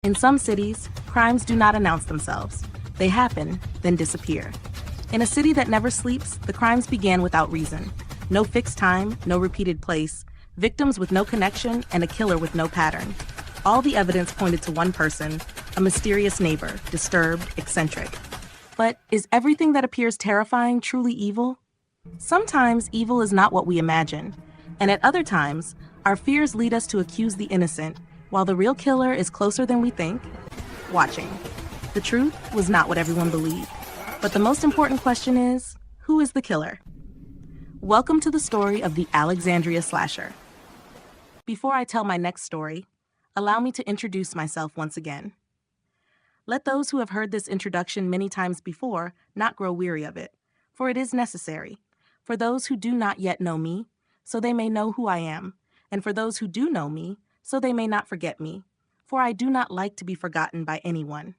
In some cities, crimes do not announce themselves. They happen, then disappear. In a city that never sleeps, the crimes began without reason. No fixed time, no repeated place, victims with no connection, and a killer with no pattern. All the evidence pointed to one person, a mysterious neighbor, disturbed, eccentric. But is everything that appears terrifying truly evil? Sometimes evil is not what we imagine, and at other times, our fears lead us to accuse the innocent, while the real killer is closer than we think, watching. The truth was not what everyone believed. But the most important question is, who is the killer? Welcome to the story of the Alexandria Slasher. Before I tell my next story, allow me to introduce myself once again. Let those who have heard this introduction many times before not grow weary of it, for it is necessary. For those who do not yet know me, so they may know who I am, and for those who do know me, so they may not forget me, for I do not like to be forgotten by anyone.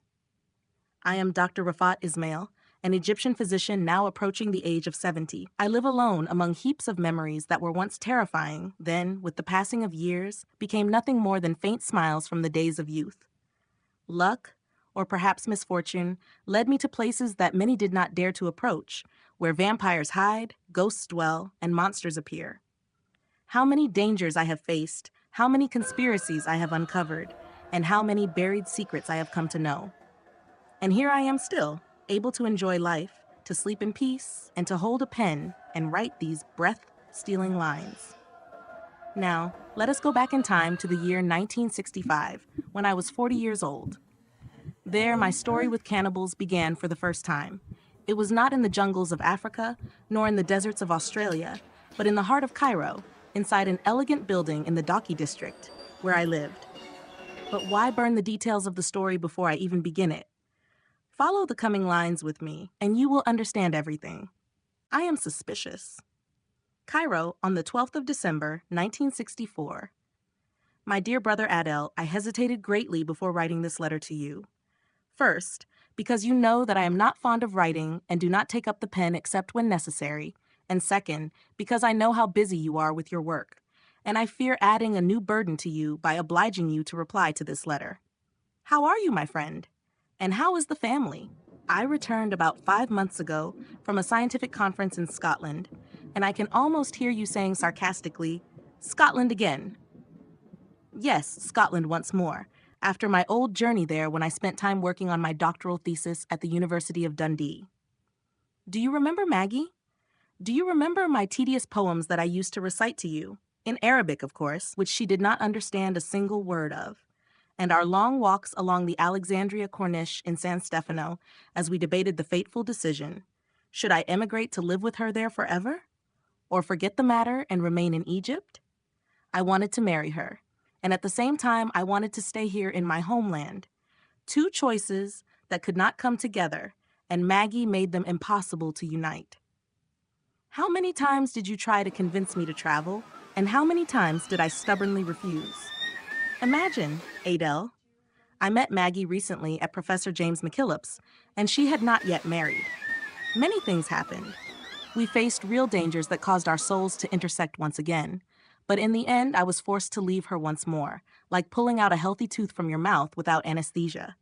I am Dr. Rafat Ismail, an Egyptian physician now approaching the age of 70. I live alone among heaps of memories that were once terrifying, then, with the passing of years, became nothing more than faint smiles from the days of youth. Luck, or perhaps misfortune, led me to places that many did not dare to approach, where vampires hide, ghosts dwell, and monsters appear. How many dangers I have faced, how many conspiracies I have uncovered, and how many buried secrets I have come to know. And here I am still, able to enjoy life, to sleep in peace, and to hold a pen and write these breath-stealing lines. Now, let us go back in time to the year 1965, when I was 40 years old. There, my story with cannibals began for the first time. It was not in the jungles of Africa, nor in the deserts of Australia, but in the heart of Cairo, inside an elegant building in the Docky district, where I lived. But why burn the details of the story before I even begin it? Follow the coming lines with me, and you will understand everything. I am suspicious. Cairo, on the 12th of December, 1964. My dear brother Adele, I hesitated greatly before writing this letter to you. First, because you know that I am not fond of writing and do not take up the pen except when necessary, and second, because I know how busy you are with your work, and I fear adding a new burden to you by obliging you to reply to this letter. How are you, my friend? And how is the family? I returned about 5 months ago from a scientific conference in Scotland, and I can almost hear you saying sarcastically, "Scotland again." Yes, Scotland once more, after my old journey there when I spent time working on my doctoral thesis at the University of Dundee. Do you remember Maggie? Do you remember my tedious poems that I used to recite to you? In Arabic, of course, which she did not understand a single word of. And our long walks along the Alexandria Corniche in San Stefano as we debated the fateful decision. Should I emigrate to live with her there forever? Or forget the matter and remain in Egypt? I wanted to marry her, and at the same time I wanted to stay here in my homeland. Two choices that could not come together, and Maggie made them impossible to unite. How many times did you try to convince me to travel, and how many times did I stubbornly refuse? Imagine, Adele. I met Maggie recently at Professor James McKillop's, and she had not yet married. Many things happened. We faced real dangers that caused our souls to intersect once again. But in the end, I was forced to leave her once more, like pulling out a healthy tooth from your mouth without anesthesia.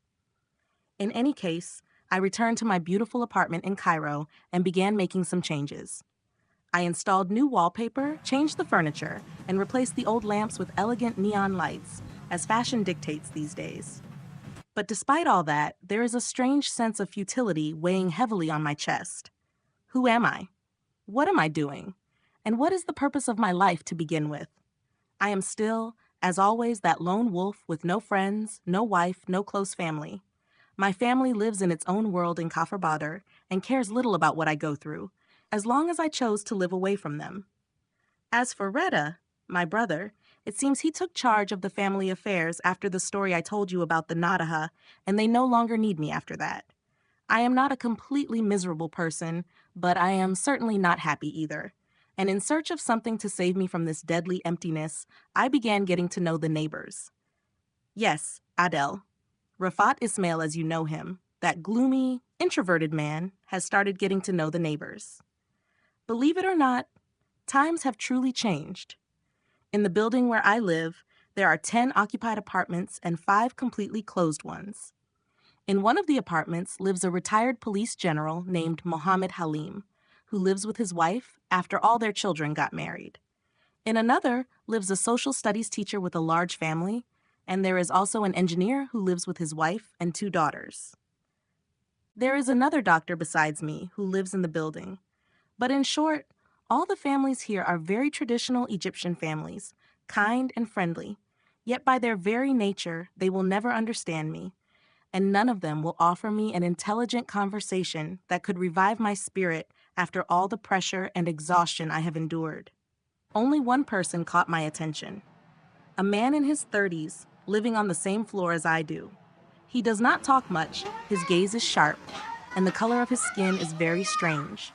In any case, I returned to my beautiful apartment in Cairo and began making some changes. I installed new wallpaper, changed the furniture, and replaced the old lamps with elegant neon lights, as fashion dictates these days. But despite all that, there is a strange sense of futility weighing heavily on my chest. Who am I? What am I doing? And what is the purpose of my life to begin with? I am still, as always, that lone wolf with no friends, no wife, no close family. My family lives in its own world in Kafr Badr and cares little about what I go through, as long as I chose to live away from them. As for Retta, my brother, it seems he took charge of the family affairs after the story I told you about the Nadaha, and they no longer need me after that. I am not a completely miserable person, but I am certainly not happy either. And in search of something to save me from this deadly emptiness, I began getting to know the neighbors. Yes, Adele. Rafat Ismail as you know him, that gloomy, introverted man, has started getting to know the neighbors. Believe it or not, times have truly changed. In the building where I live, There are 10 occupied apartments and 5 completely closed ones. In one of the apartments lives a retired police general named Mohammed Halim, who lives with his wife after all their children got married. In another lives a social studies teacher with a large family, and there is also an engineer who lives with his wife and 2 daughters. There is another doctor besides me who lives in the building. But in short, all the families here are very traditional Egyptian families, kind and friendly, yet by their very nature, they will never understand me, and none of them will offer me an intelligent conversation that could revive my spirit after all the pressure and exhaustion I have endured. Only one person caught my attention. A man in his 30s, living on the same floor as I do. He does not talk much, his gaze is sharp, and the color of his skin is very strange.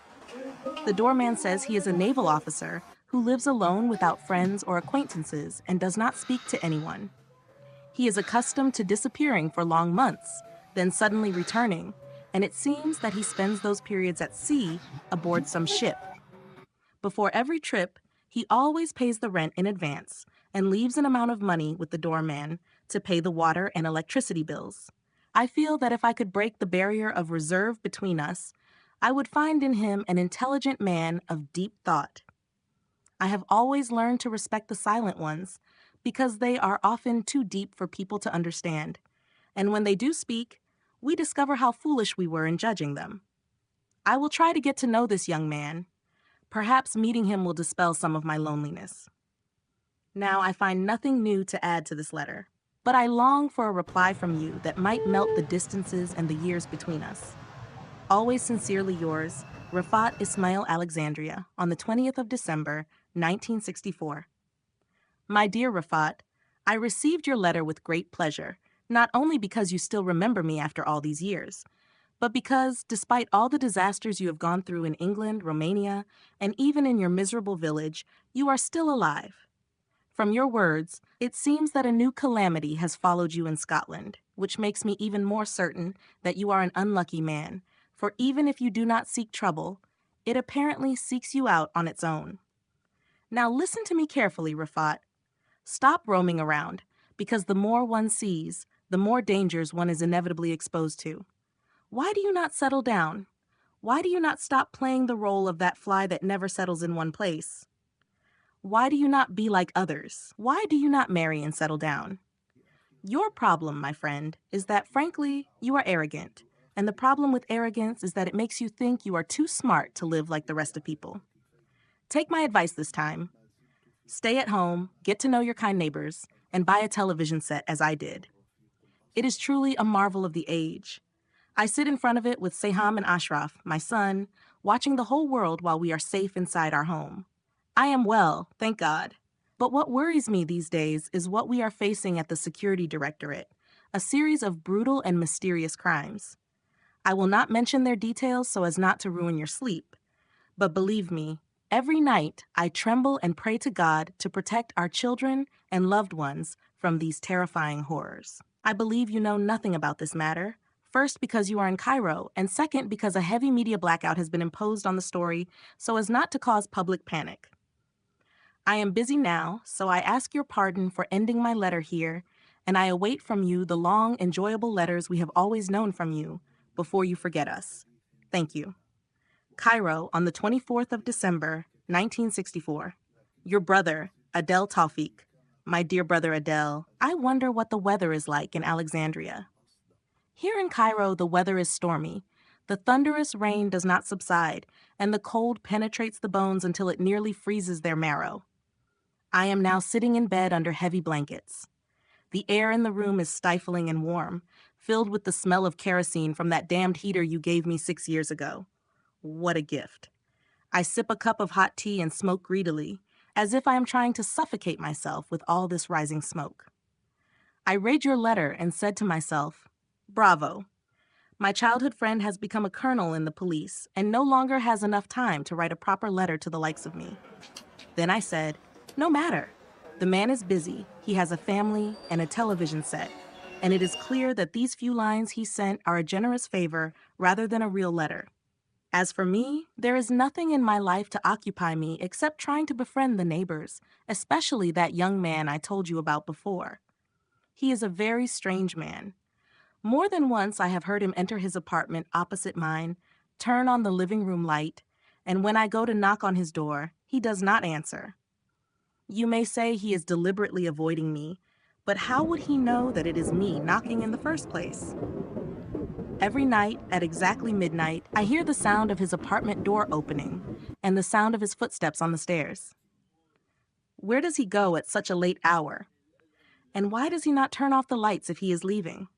The doorman says he is a naval officer who lives alone without friends or acquaintances and does not speak to anyone. He is accustomed to disappearing for long months, then suddenly returning, and it seems that he spends those periods at sea aboard some ship. Before every trip, he always pays the rent in advance and leaves an amount of money with the doorman to pay the water and electricity bills. I feel that if I could break the barrier of reserve between us, I would find in him an intelligent man of deep thought. I have always learned to respect the silent ones because they are often too deep for people to understand, and when they do speak, we discover how foolish we were in judging them. I will try to get to know this young man. Perhaps meeting him will dispel some of my loneliness. Now I find nothing new to add to this letter, but I long for a reply from you that might melt the distances and the years between us. Always sincerely yours, Rafat Ismail Alexandria, on the 20th of December, 1964. My dear Rafat, I received your letter with great pleasure, not only because you still remember me after all these years, but because, despite all the disasters you have gone through in England, Romania, and even in your miserable village, you are still alive. From your words, it seems that a new calamity has followed you in Scotland, which makes me even more certain that you are an unlucky man, for even if you do not seek trouble, it apparently seeks you out on its own. Now listen to me carefully, Rafat. Stop roaming around, because the more one sees, the more dangers one is inevitably exposed to. Why do you not settle down? Why do you not stop playing the role of that fly that never settles in one place? Why do you not be like others? Why do you not marry and settle down? Your problem, my friend, is that, frankly, you are arrogant. And the problem with arrogance is that it makes you think you are too smart to live like the rest of people. Take my advice this time. Stay at home, get to know your kind neighbors, and buy a television set as I did. It is truly a marvel of the age. I sit in front of it with Seham and Ashraf, my son, watching the whole world while we are safe inside our home. I am well, thank God. But what worries me these days is what we are facing at the Security Directorate, a series of brutal and mysterious crimes. I will not mention their details so as not to ruin your sleep. But believe me, every night I tremble and pray to God to protect our children and loved ones from these terrifying horrors. I believe you know nothing about this matter. First, because you are in Cairo, and second, because a heavy media blackout has been imposed on the story so as not to cause public panic. I am busy now, so I ask your pardon for ending my letter here, and I await from you the long, enjoyable letters we have always known from you before you forget us. Thank you. Cairo, on the 24th of December, 1964. Your brother, Adel Tawfiq. My dear brother Adel, I wonder what the weather is like in Alexandria. Here in Cairo, the weather is stormy. The thunderous rain does not subside, and the cold penetrates the bones until it nearly freezes their marrow. I am now sitting in bed under heavy blankets. The air in the room is stifling and warm, filled with the smell of kerosene from that damned heater you gave me 6 years ago. What a gift. I sip a cup of hot tea and smoke greedily, as if I am trying to suffocate myself with all this rising smoke. I read your letter and said to myself, bravo. My childhood friend has become a colonel in the police and no longer has enough time to write a proper letter to the likes of me. Then I said, no matter. The man is busy, he has a family and a television set, and it is clear that these few lines he sent are a generous favor rather than a real letter. As for me, there is nothing in my life to occupy me except trying to befriend the neighbors, especially that young man I told you about before. He is a very strange man. More than once I have heard him enter his apartment opposite mine, turn on the living room light, and when I go to knock on his door, he does not answer. You may say he is deliberately avoiding me, but how would he know that it is me knocking in the first place? Every night, at exactly midnight, I hear the sound of his apartment door opening and the sound of his footsteps on the stairs. Where does he go at such a late hour? And why does he not turn off the lights if he is leaving?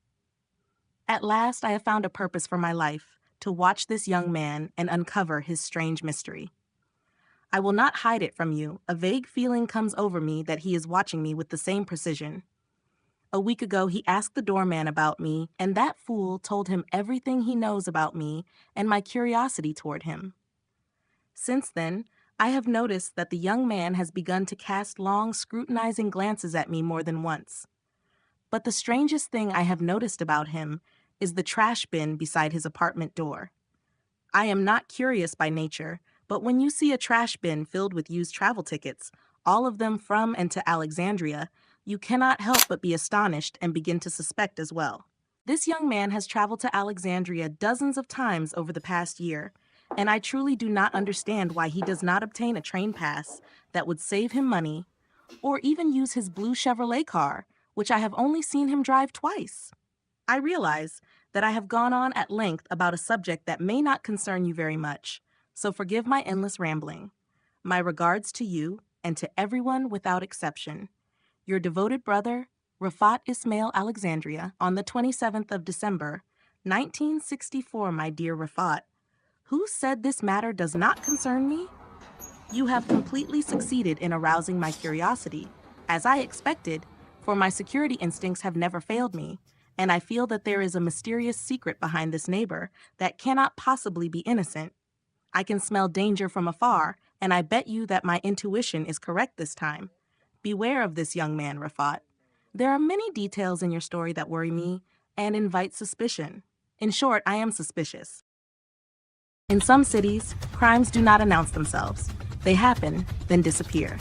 At last, I have found a purpose for my life, to watch this young man and uncover his strange mystery. I will not hide it from you. A vague feeling comes over me that he is watching me with the same precision. A week ago, he asked the doorman about me, and that fool told him everything he knows about me and my curiosity toward him. Since then, I have noticed that the young man has begun to cast long, scrutinizing glances at me more than once. But the strangest thing I have noticed about him is the trash bin beside his apartment door. I am not curious by nature, but when you see a trash bin filled with used travel tickets, all of them from and to Alexandria, you cannot help but be astonished and begin to suspect as well. This young man has traveled to Alexandria dozens of times over the past year, and I truly do not understand why he does not obtain a train pass that would save him money, or even use his blue Chevrolet car, which I have only seen him drive twice. I realize that I have gone on at length about a subject that may not concern you very much, so forgive my endless rambling. My regards to you and to everyone without exception. Your devoted brother, Rafat Ismail Alexandria, on the 27th of December, 1964, my dear Rafat. Who said this matter does not concern me? You have completely succeeded in arousing my curiosity, as I expected, for my security instincts have never failed me, and I feel that there is a mysterious secret behind this neighbor that cannot possibly be innocent. I can smell danger from afar, and I bet you that my intuition is correct this time. Beware of this young man, Rafat. There are many details in your story that worry me and invite suspicion. In short, I am suspicious. In some cities, crimes do not announce themselves. They happen, then disappear.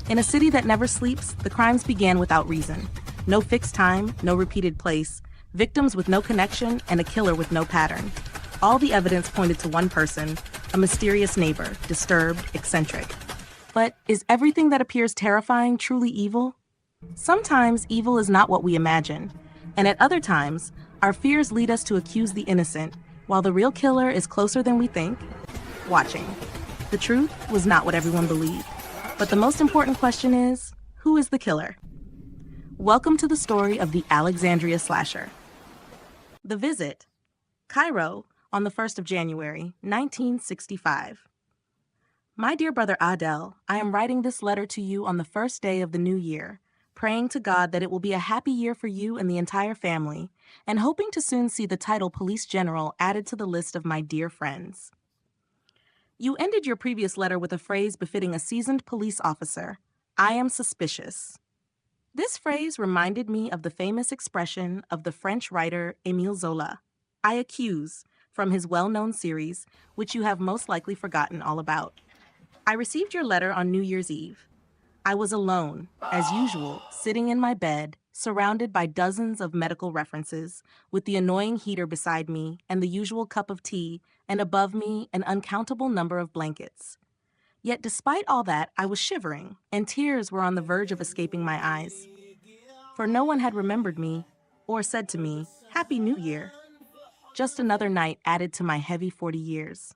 In a city that never sleeps, the crimes began without reason. No fixed time, no repeated place, victims with no connection, and a killer with no pattern. All the evidence pointed to one person, a mysterious neighbor, disturbed, eccentric. But is everything that appears terrifying truly evil? Sometimes evil is not what we imagine, and at other times, our fears lead us to accuse the innocent, while the real killer is closer than we think, watching. The truth was not what everyone believed. But the most important question is, who is the killer? Welcome to the story of the Alexandria Slasher. The Visit, Cairo, on the 1st of January, 1965. My dear brother Adel, I am writing this letter to you on the first day of the new year, praying to God that it will be a happy year for you and the entire family, and hoping to soon see the title Police General added to the list of my dear friends. You ended your previous letter with a phrase befitting a seasoned police officer, I am suspicious. This phrase reminded me of the famous expression of the French writer Émile Zola, I accuse, from his well-known series, which you have most likely forgotten all about. I received your letter on New Year's Eve. I was alone, as usual, sitting in my bed, surrounded by dozens of medical references, with the annoying heater beside me and the usual cup of tea, and above me an uncountable number of blankets. Yet despite all that, I was shivering, and tears were on the verge of escaping my eyes. For no one had remembered me, or said to me, Happy New Year. Just another night added to my heavy 40 years.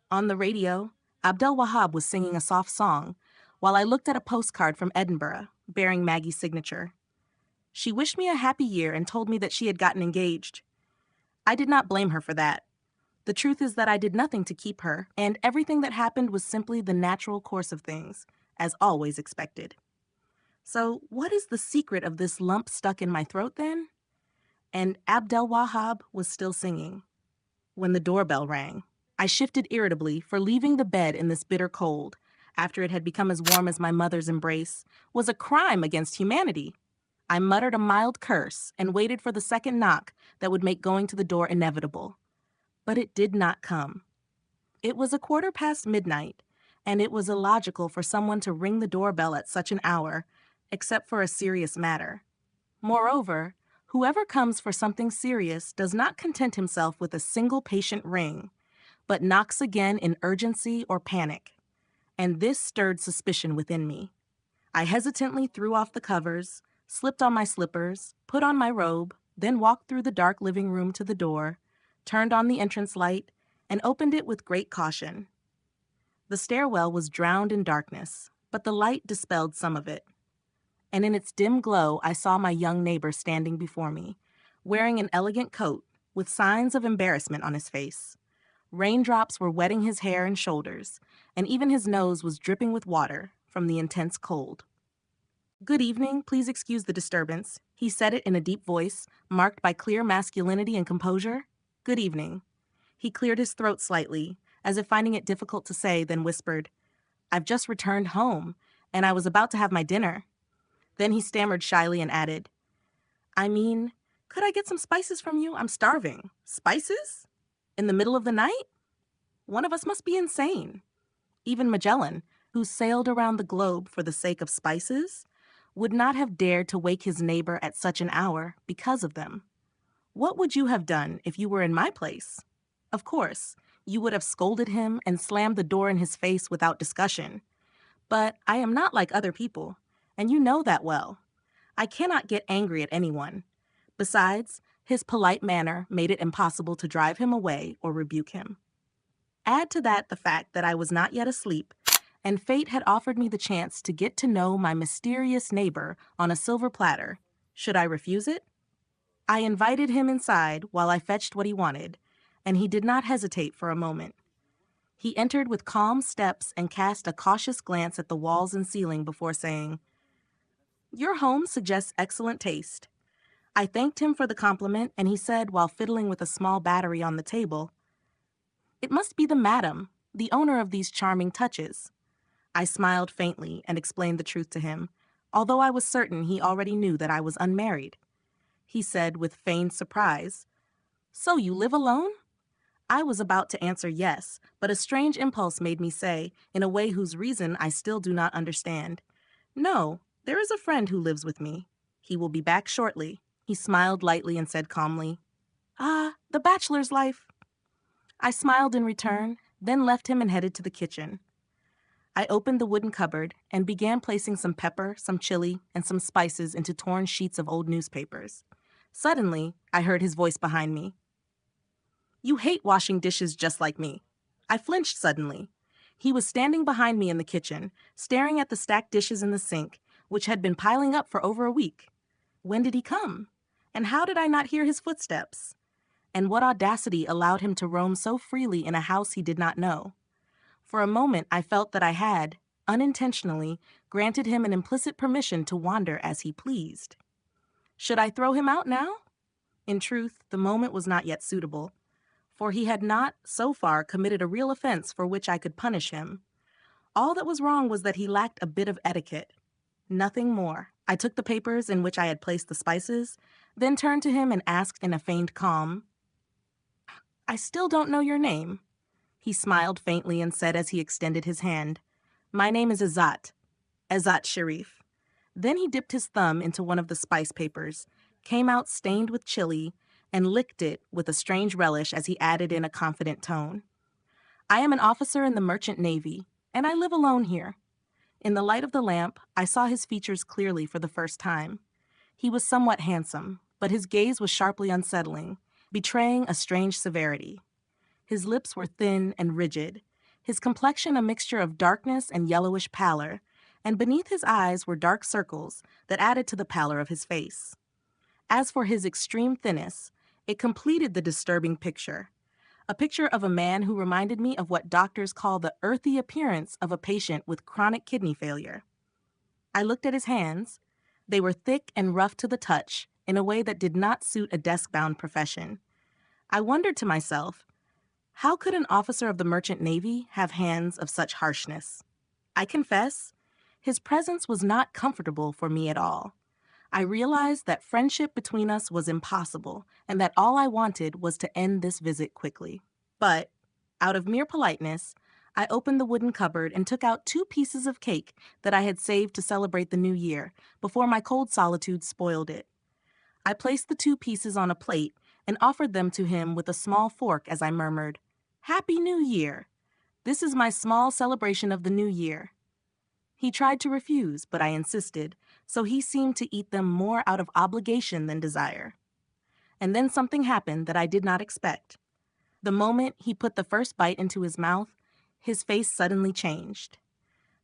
On the radio, Abdel Wahab was singing a soft song, while I looked at a postcard from Edinburgh, bearing Maggie's signature. She wished me a happy year and told me that she had gotten engaged. I did not blame her for that. The truth is that I did nothing to keep her, and everything that happened was simply the natural course of things, as always expected. So, what is the secret of this lump stuck in my throat then? And Abdel Wahab was still singing. When the doorbell rang, I shifted irritably, for leaving the bed in this bitter cold, after it had become as warm as my mother's embrace, was a crime against humanity. I muttered a mild curse and waited for the second knock that would make going to the door inevitable. But it did not come. It was midnight, and it was illogical for someone to ring the doorbell at such an hour, except for a serious matter. Moreover, whoever comes for something serious does not content himself with a single patient ring, but knocks again in urgency or panic. And this stirred suspicion within me. I hesitantly threw off the covers, slipped on my slippers, put on my robe, then walked through the dark living room to the door, turned on the entrance light, and opened it with great caution. The stairwell was drowned in darkness, but the light dispelled some of it. And in its dim glow, I saw my young neighbor standing before me, wearing an elegant coat with signs of embarrassment on his face. Raindrops were wetting his hair and shoulders, and even his nose was dripping with water from the intense cold. "Good evening, please excuse the disturbance," he said it in a deep voice, marked by clear masculinity and composure. "Good evening." He cleared his throat slightly, as if finding it difficult to say, then whispered, "I've just returned home, and I was about to have my dinner." Then he stammered shyly and added, "I mean, could I get some spices from you? I'm starving." "Spices? In the middle of the night? One of us must be insane." Even Magellan, who sailed around the globe for the sake of spices, would not have dared to wake his neighbor at such an hour because of them. What would you have done if you were in my place? Of course, you would have scolded him and slammed the door in his face without discussion. But I am not like other people, and you know that well. I cannot get angry at anyone. Besides, his polite manner made it impossible to drive him away or rebuke him. Add to that the fact that I was not yet asleep, and fate had offered me the chance to get to know my mysterious neighbor on a silver platter. Should I refuse it? I invited him inside while I fetched what he wanted, and he did not hesitate for a moment. He entered with calm steps and cast a cautious glance at the walls and ceiling before saying, "Your home suggests excellent taste." I thanked him for the compliment, and he said, while fiddling with a small battery on the table, "It must be the madam, the owner of these charming touches." I smiled faintly and explained the truth to him, although I was certain he already knew that I was unmarried. He said with feigned surprise, "So you live alone?" I was about to answer yes, but a strange impulse made me say, in a way whose reason I still do not understand, "No, there is a friend who lives with me. He will be back shortly." He smiled lightly and said calmly, "Ah, the bachelor's life." I smiled in return, then left him and headed to the kitchen. I opened the wooden cupboard and began placing some pepper, some chili, and some spices into torn sheets of old newspapers. Suddenly, I heard his voice behind me. "You hate washing dishes just like me." I flinched suddenly. He was standing behind me in the kitchen, staring at the stacked dishes in the sink, which had been piling up for over a week. When did he come? And how did I not hear his footsteps? And what audacity allowed him to roam so freely in a house he did not know? For a moment, I felt that I had, unintentionally, granted him an implicit permission to wander as he pleased. Should I throw him out now? In truth, the moment was not yet suitable, for he had not, so far, committed a real offense for which I could punish him. All that was wrong was that he lacked a bit of etiquette. Nothing more. I took the papers in which I had placed the spices, then turned to him and asked in a feigned calm, "I still don't know your name." He smiled faintly and said as he extended his hand, "My name is Izzat Sharif." Then he dipped his thumb into one of the spice papers, came out stained with chili, and licked it with a strange relish as he added in a confident tone, "I am an officer in the Merchant Navy, and I live alone here." In the light of the lamp, I saw his features clearly for the first time. He was somewhat handsome, but his gaze was sharply unsettling, betraying a strange severity. His lips were thin and rigid, his complexion a mixture of darkness and yellowish pallor, and beneath his eyes were dark circles that added to the pallor of his face. As for his extreme thinness, it completed the disturbing picture, a picture of a man who reminded me of what doctors call the earthy appearance of a patient with chronic kidney failure. I looked at his hands. They were thick and rough to the touch in a way that did not suit a desk-bound profession. I wondered to myself, how could an officer of the Merchant Navy have hands of such harshness? I confess, his presence was not comfortable for me at all. I realized that friendship between us was impossible and that all I wanted was to end this visit quickly. But Out of mere politeness, I opened the wooden cupboard and took out 2 pieces of cake that I had saved to celebrate the new year before my cold solitude spoiled it. I placed the 2 pieces on a plate and offered them to him with a small fork as I murmured, "Happy New Year! This is my small celebration of the new year." He tried to refuse, but I insisted, so he seemed to eat them more out of obligation than desire. And then something happened that I did not expect. The moment he put the first bite into his mouth, his face suddenly changed.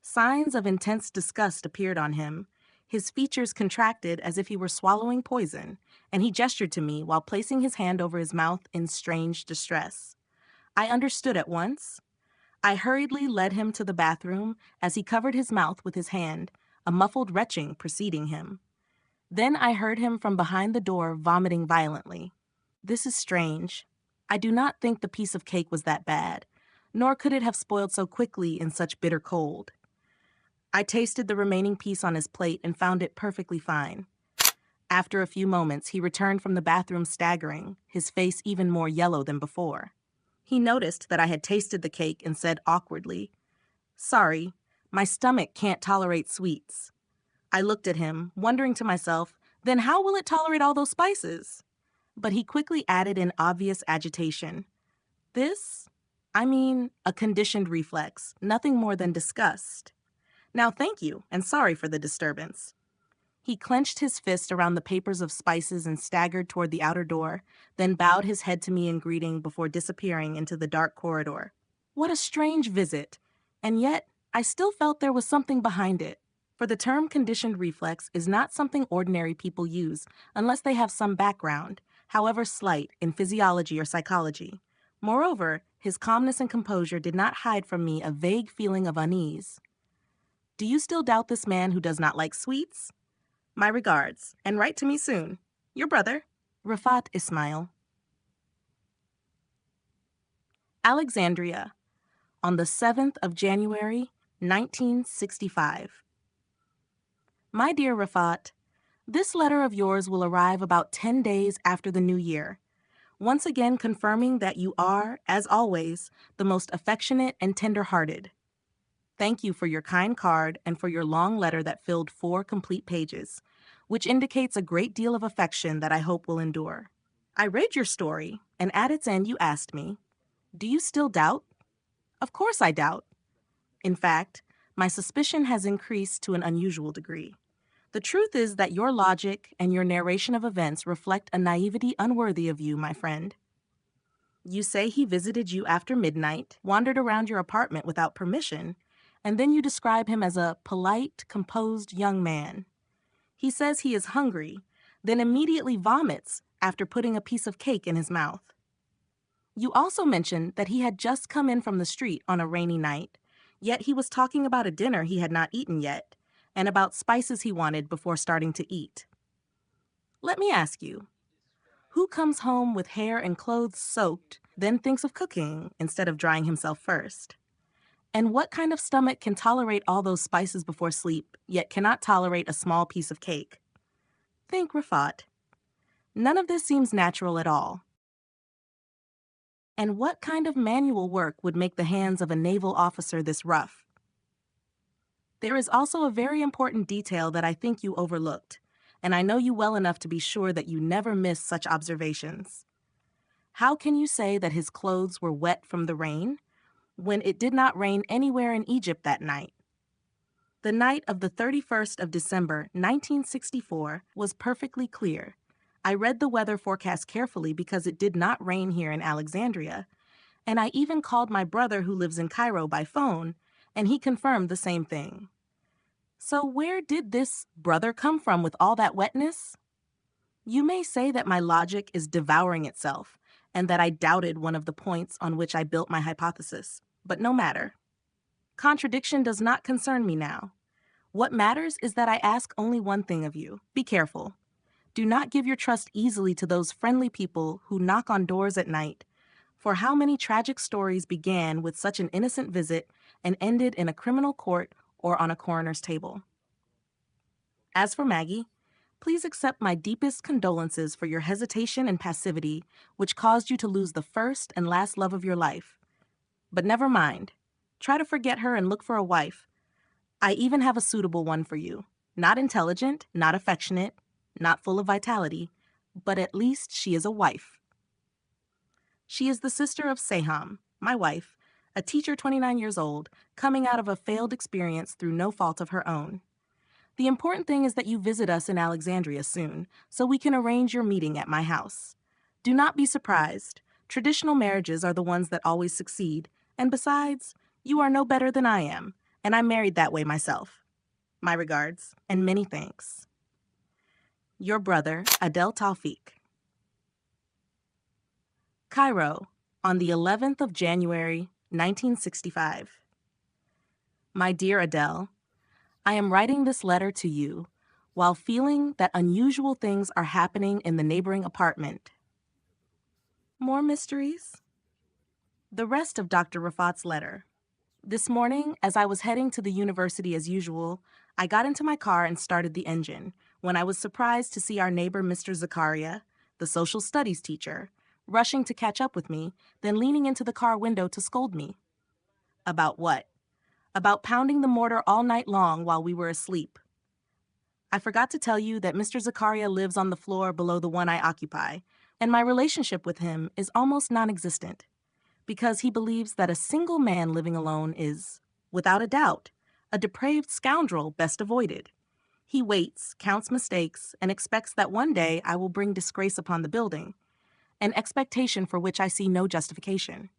Signs of intense disgust appeared on him. His features contracted as if he were swallowing poison, and he gestured to me while placing his hand over his mouth in strange distress. I understood at once. I hurriedly led him to the bathroom as he covered his mouth with his hand, a muffled retching preceding him. Then I heard him from behind the door vomiting violently. This is strange. I do not think the piece of cake was that bad, nor could it have spoiled so quickly in such bitter cold. I tasted the remaining piece on his plate and found it perfectly fine. After a few moments, he returned from the bathroom staggering, his face even more yellow than before. He noticed that I had tasted the cake and said awkwardly, "Sorry, my stomach can't tolerate sweets." I looked at him, wondering to myself, then how will it tolerate all those spices? But he quickly added in obvious agitation, a conditioned reflex, nothing more than disgust. Now thank you, and sorry for the disturbance." He clenched his fist around the papers of spices and staggered toward the outer door, then bowed his head to me in greeting before disappearing into the dark corridor. What a strange visit, and yet I still felt there was something behind it. For the term conditioned reflex is not something ordinary people use unless they have some background, however slight, in physiology or psychology. Moreover, his calmness and composure did not hide from me a vague feeling of unease. "Do you still doubt this man who does not like sweets? My regards, and write to me soon. Your brother, Rafat Ismail." Alexandria, on the 7th of January, 1965. My dear Rafat, this letter of yours will arrive about 10 days after the new year, once again confirming that you are, as always, the most affectionate and tender-hearted. Thank you for your kind card and for your long letter that filled 4 complete pages, which indicates a great deal of affection that I hope will endure. I read your story, and at its end you asked me, "Do you still doubt?" Of course I doubt. In fact, my suspicion has increased to an unusual degree. The truth is that your logic and your narration of events reflect a naivety unworthy of you, my friend. You say he visited you after midnight, wandered around your apartment without permission, and then you describe him as a polite, composed young man. He says he is hungry, then immediately vomits after putting a piece of cake in his mouth. You also mention that he had just come in from the street on a rainy night, yet he was talking about a dinner he had not eaten yet, and about spices he wanted before starting to eat. Let me ask you, who comes home with hair and clothes soaked, then thinks of cooking instead of drying himself first? And what kind of stomach can tolerate all those spices before sleep, yet cannot tolerate a small piece of cake? Think, Rafat. None of this seems natural at all. And what kind of manual work would make the hands of a naval officer this rough? There is also a very important detail that I think you overlooked, and I know you well enough to be sure that you never miss such observations. How can you say that his clothes were wet from the rain when it did not rain anywhere in Egypt that night? The night of the 31st of December, 1964, was perfectly clear. I read the weather forecast carefully because it did not rain here in Alexandria, and I even called my brother who lives in Cairo by phone, and he confirmed the same thing. So where did this brother come from with all that wetness? You may say that my logic is devouring itself, and that I doubted one of the points on which I built my hypothesis, but no matter. Contradiction does not concern me now. What matters is that I ask only one thing of you. Be careful. Do not give your trust easily to those friendly people who knock on doors at night. For how many tragic stories began with such an innocent visit and ended in a criminal court or on a coroner's table? As for Maggie, please accept my deepest condolences for your hesitation and passivity, which caused you to lose the first and last love of your life. But never mind. Try to forget her and look for a wife. I even have a suitable one for you. Not intelligent, not affectionate, not full of vitality, but at least she is a wife. She is the sister of Seham, my wife, a teacher 29 years old, coming out of a failed experience through no fault of her own. The important thing is that you visit us in Alexandria soon, so we can arrange your meeting at my house. Do not be surprised. Traditional marriages are the ones that always succeed, and besides, you are no better than I am, and I'm married that way myself. My regards, and many thanks. Your brother, Adel Taufik. Cairo, on the 11th of January, 1965. My dear Adele, I am writing this letter to you while feeling that unusual things are happening in the neighboring apartment. More mysteries? The rest of Dr. Rafat's letter. This morning, as I was heading to the university as usual, I got into my car and started the engine when I was surprised to see our neighbor, Mr. Zakaria, the social studies teacher, rushing to catch up with me, then leaning into the car window to scold me. About what? About pounding the mortar all night long while we were asleep. I forgot to tell you that Mr. Zakaria lives on the floor below the one I occupy, and my relationship with him is almost non-existent, because he believes that a single man living alone is, without a doubt, a depraved scoundrel best avoided. He waits, counts mistakes, and expects that one day I will bring disgrace upon the building, an expectation for which I see no justification.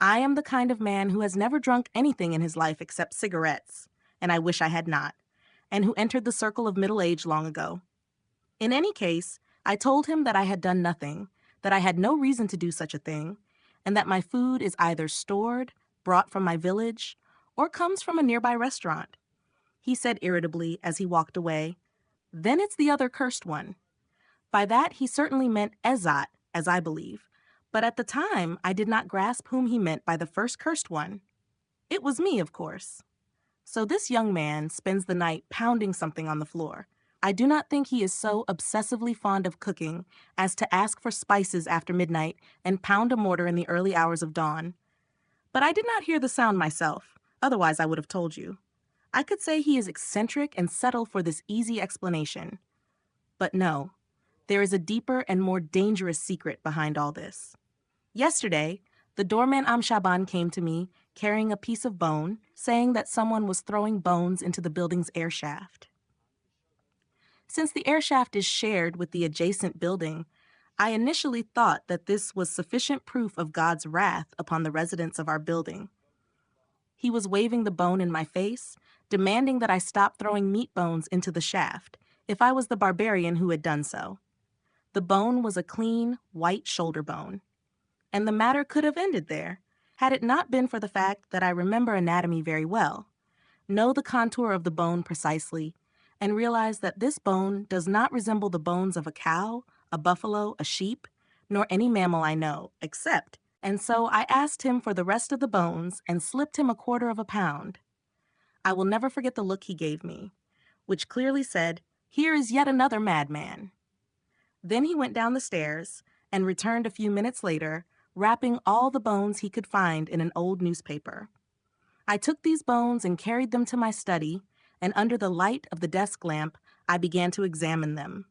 I am the kind of man who has never drunk anything in his life except cigarettes, and I wish I had not, and who entered the circle of middle age long ago. In any case, I told him that I had done nothing, that I had no reason to do such a thing, and that my food is either stored, brought from my village, or comes from a nearby restaurant. He said irritably as he walked away, "Then it's the other cursed one." By that he certainly meant Ezat, as I believe, but at the time I did not grasp whom he meant by the first cursed one. It was me, of course. So this young man spends the night pounding something on the floor. I do not think he is so obsessively fond of cooking as to ask for spices after midnight and pound a mortar in the early hours of dawn. But I did not hear the sound myself, otherwise I would have told you. I could say he is eccentric and settle for this easy explanation. But no, there is a deeper and more dangerous secret behind all this. Yesterday, the doorman Shaban came to me carrying a piece of bone, saying that someone was throwing bones into the building's air shaft. Since the air shaft is shared with the adjacent building, I initially thought that this was sufficient proof of God's wrath upon the residents of our building. He was waving the bone in my face, demanding that I stop throwing meat bones into the shaft, if I was the barbarian who had done so. The bone was a clean, white shoulder bone. And the matter could have ended there, had it not been for the fact that I remember anatomy very well, know the contour of the bone precisely, and realize that this bone does not resemble the bones of a cow, a buffalo, a sheep, nor any mammal I know, except, and so I asked him for the rest of the bones and slipped him 1/4 pound. I will never forget the look he gave me, which clearly said, "Here is yet another madman." Then he went down the stairs and returned a few minutes later, wrapping all the bones he could find in an old newspaper. I took these bones and carried them to my study, and under the light of the desk lamp, I began to examine them.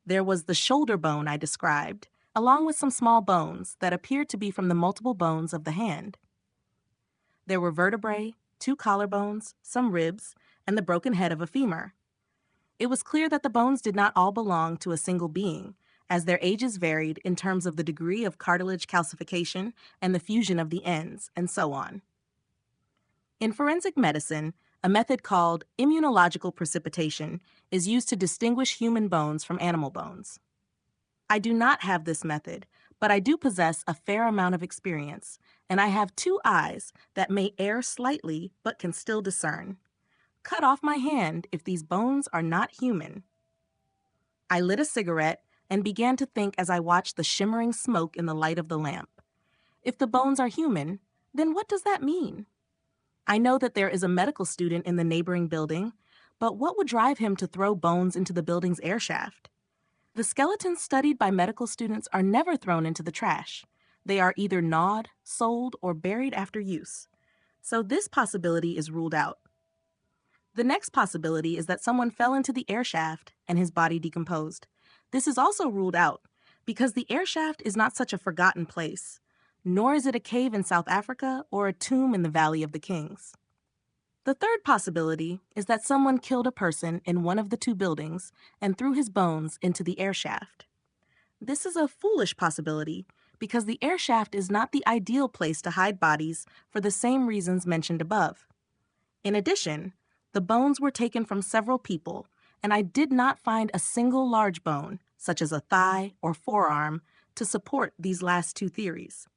There was the shoulder bone I described, along with some small bones that appeared to be from the multiple bones of the hand. There were vertebrae, 2 collarbones, some ribs, and the broken head of a femur. It was clear that the bones did not all belong to a single being, as their ages varied in terms of the degree of cartilage calcification and the fusion of the ends, and so on. In forensic medicine, a method called immunological precipitation is used to distinguish human bones from animal bones. I do not have this method, but I do possess a fair amount of experience, and I have 2 eyes that may err slightly but can still discern. Cut off my hand if these bones are not human. I lit a cigarette and began to think as I watched the shimmering smoke in the light of the lamp. If the bones are human, then what does that mean? I know that there is a medical student in the neighboring building, but what would drive him to throw bones into the building's air shaft? The skeletons studied by medical students are never thrown into the trash. They are either gnawed, sold, or buried after use. So this possibility is ruled out. The next possibility is that someone fell into the air shaft and his body decomposed. This is also ruled out because the air shaft is not such a forgotten place, nor is it a cave in South Africa or a tomb in the Valley of the Kings. The third possibility is that someone killed a person in one of the two buildings and threw his bones into the air shaft. This is a foolish possibility because the air shaft is not the ideal place to hide bodies for the same reasons mentioned above. In addition, the bones were taken from several people, and I did not find a single large bone, such as a thigh or forearm, to support these last two theories.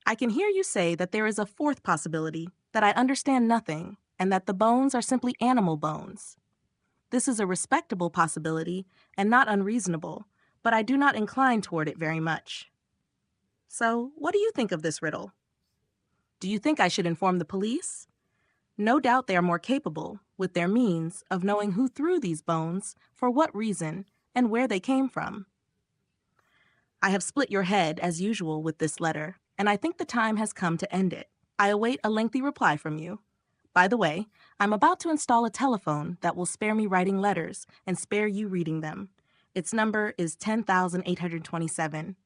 I can hear you say that there is a fourth possibility, that I understand nothing, and that the bones are simply animal bones. This is a respectable possibility and not unreasonable, but I do not incline toward it very much. So, what do you think of this riddle? Do you think I should inform the police? No doubt they are more capable, with their means, of knowing who threw these bones, for what reason, and where they came from. I have split your head, as usual, with this letter, and I think the time has come to end it. I await a lengthy reply from you. By the way, I'm about to install a telephone that will spare me writing letters and spare you reading them. Its number is 10,827.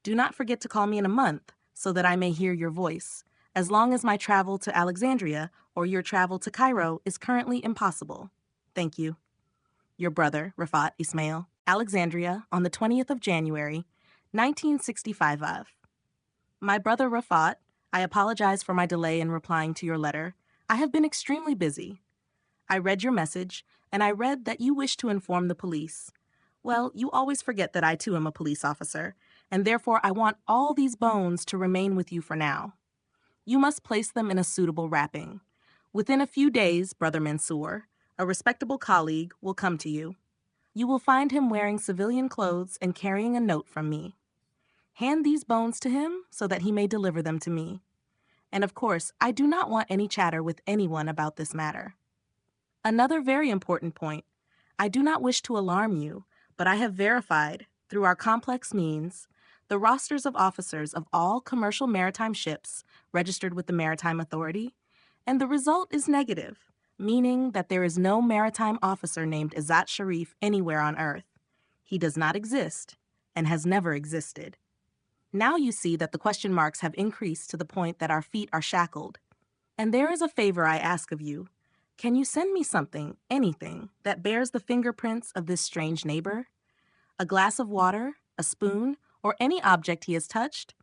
Do not forget to call me in a month so that I may hear your voice, as long as my travel to Alexandria or your travel to Cairo is currently impossible. Thank you. Your brother, Rafat Ismail, Alexandria, on the 20th of January, 1965 of. My brother Rafat, I apologize for my delay in replying to your letter. I have been extremely busy. I read your message, and I read that you wish to inform the police. Well, you always forget that I too am a police officer, and therefore I want all these bones to remain with you for now. You must place them in a suitable wrapping. Within a few days, Brother Mansour, a respectable colleague, will come to you. You will find him wearing civilian clothes and carrying a note from me. Hand these bones to him so that he may deliver them to me. And of course, I do not want any chatter with anyone about this matter. Another very important point. I do not wish to alarm you, but I have verified, through our complex means, the rosters of officers of all commercial maritime ships registered with the Maritime Authority, and the result is negative, meaning that there is no maritime officer named Izzat Sharif anywhere on Earth. He does not exist, and has never existed. Now you see that the question marks have increased to the point that our feet are shackled. And there is a favor I ask of you. Can you send me something, anything, that bears the fingerprints of this strange neighbor? A glass of water, a spoon, or any object he has touched?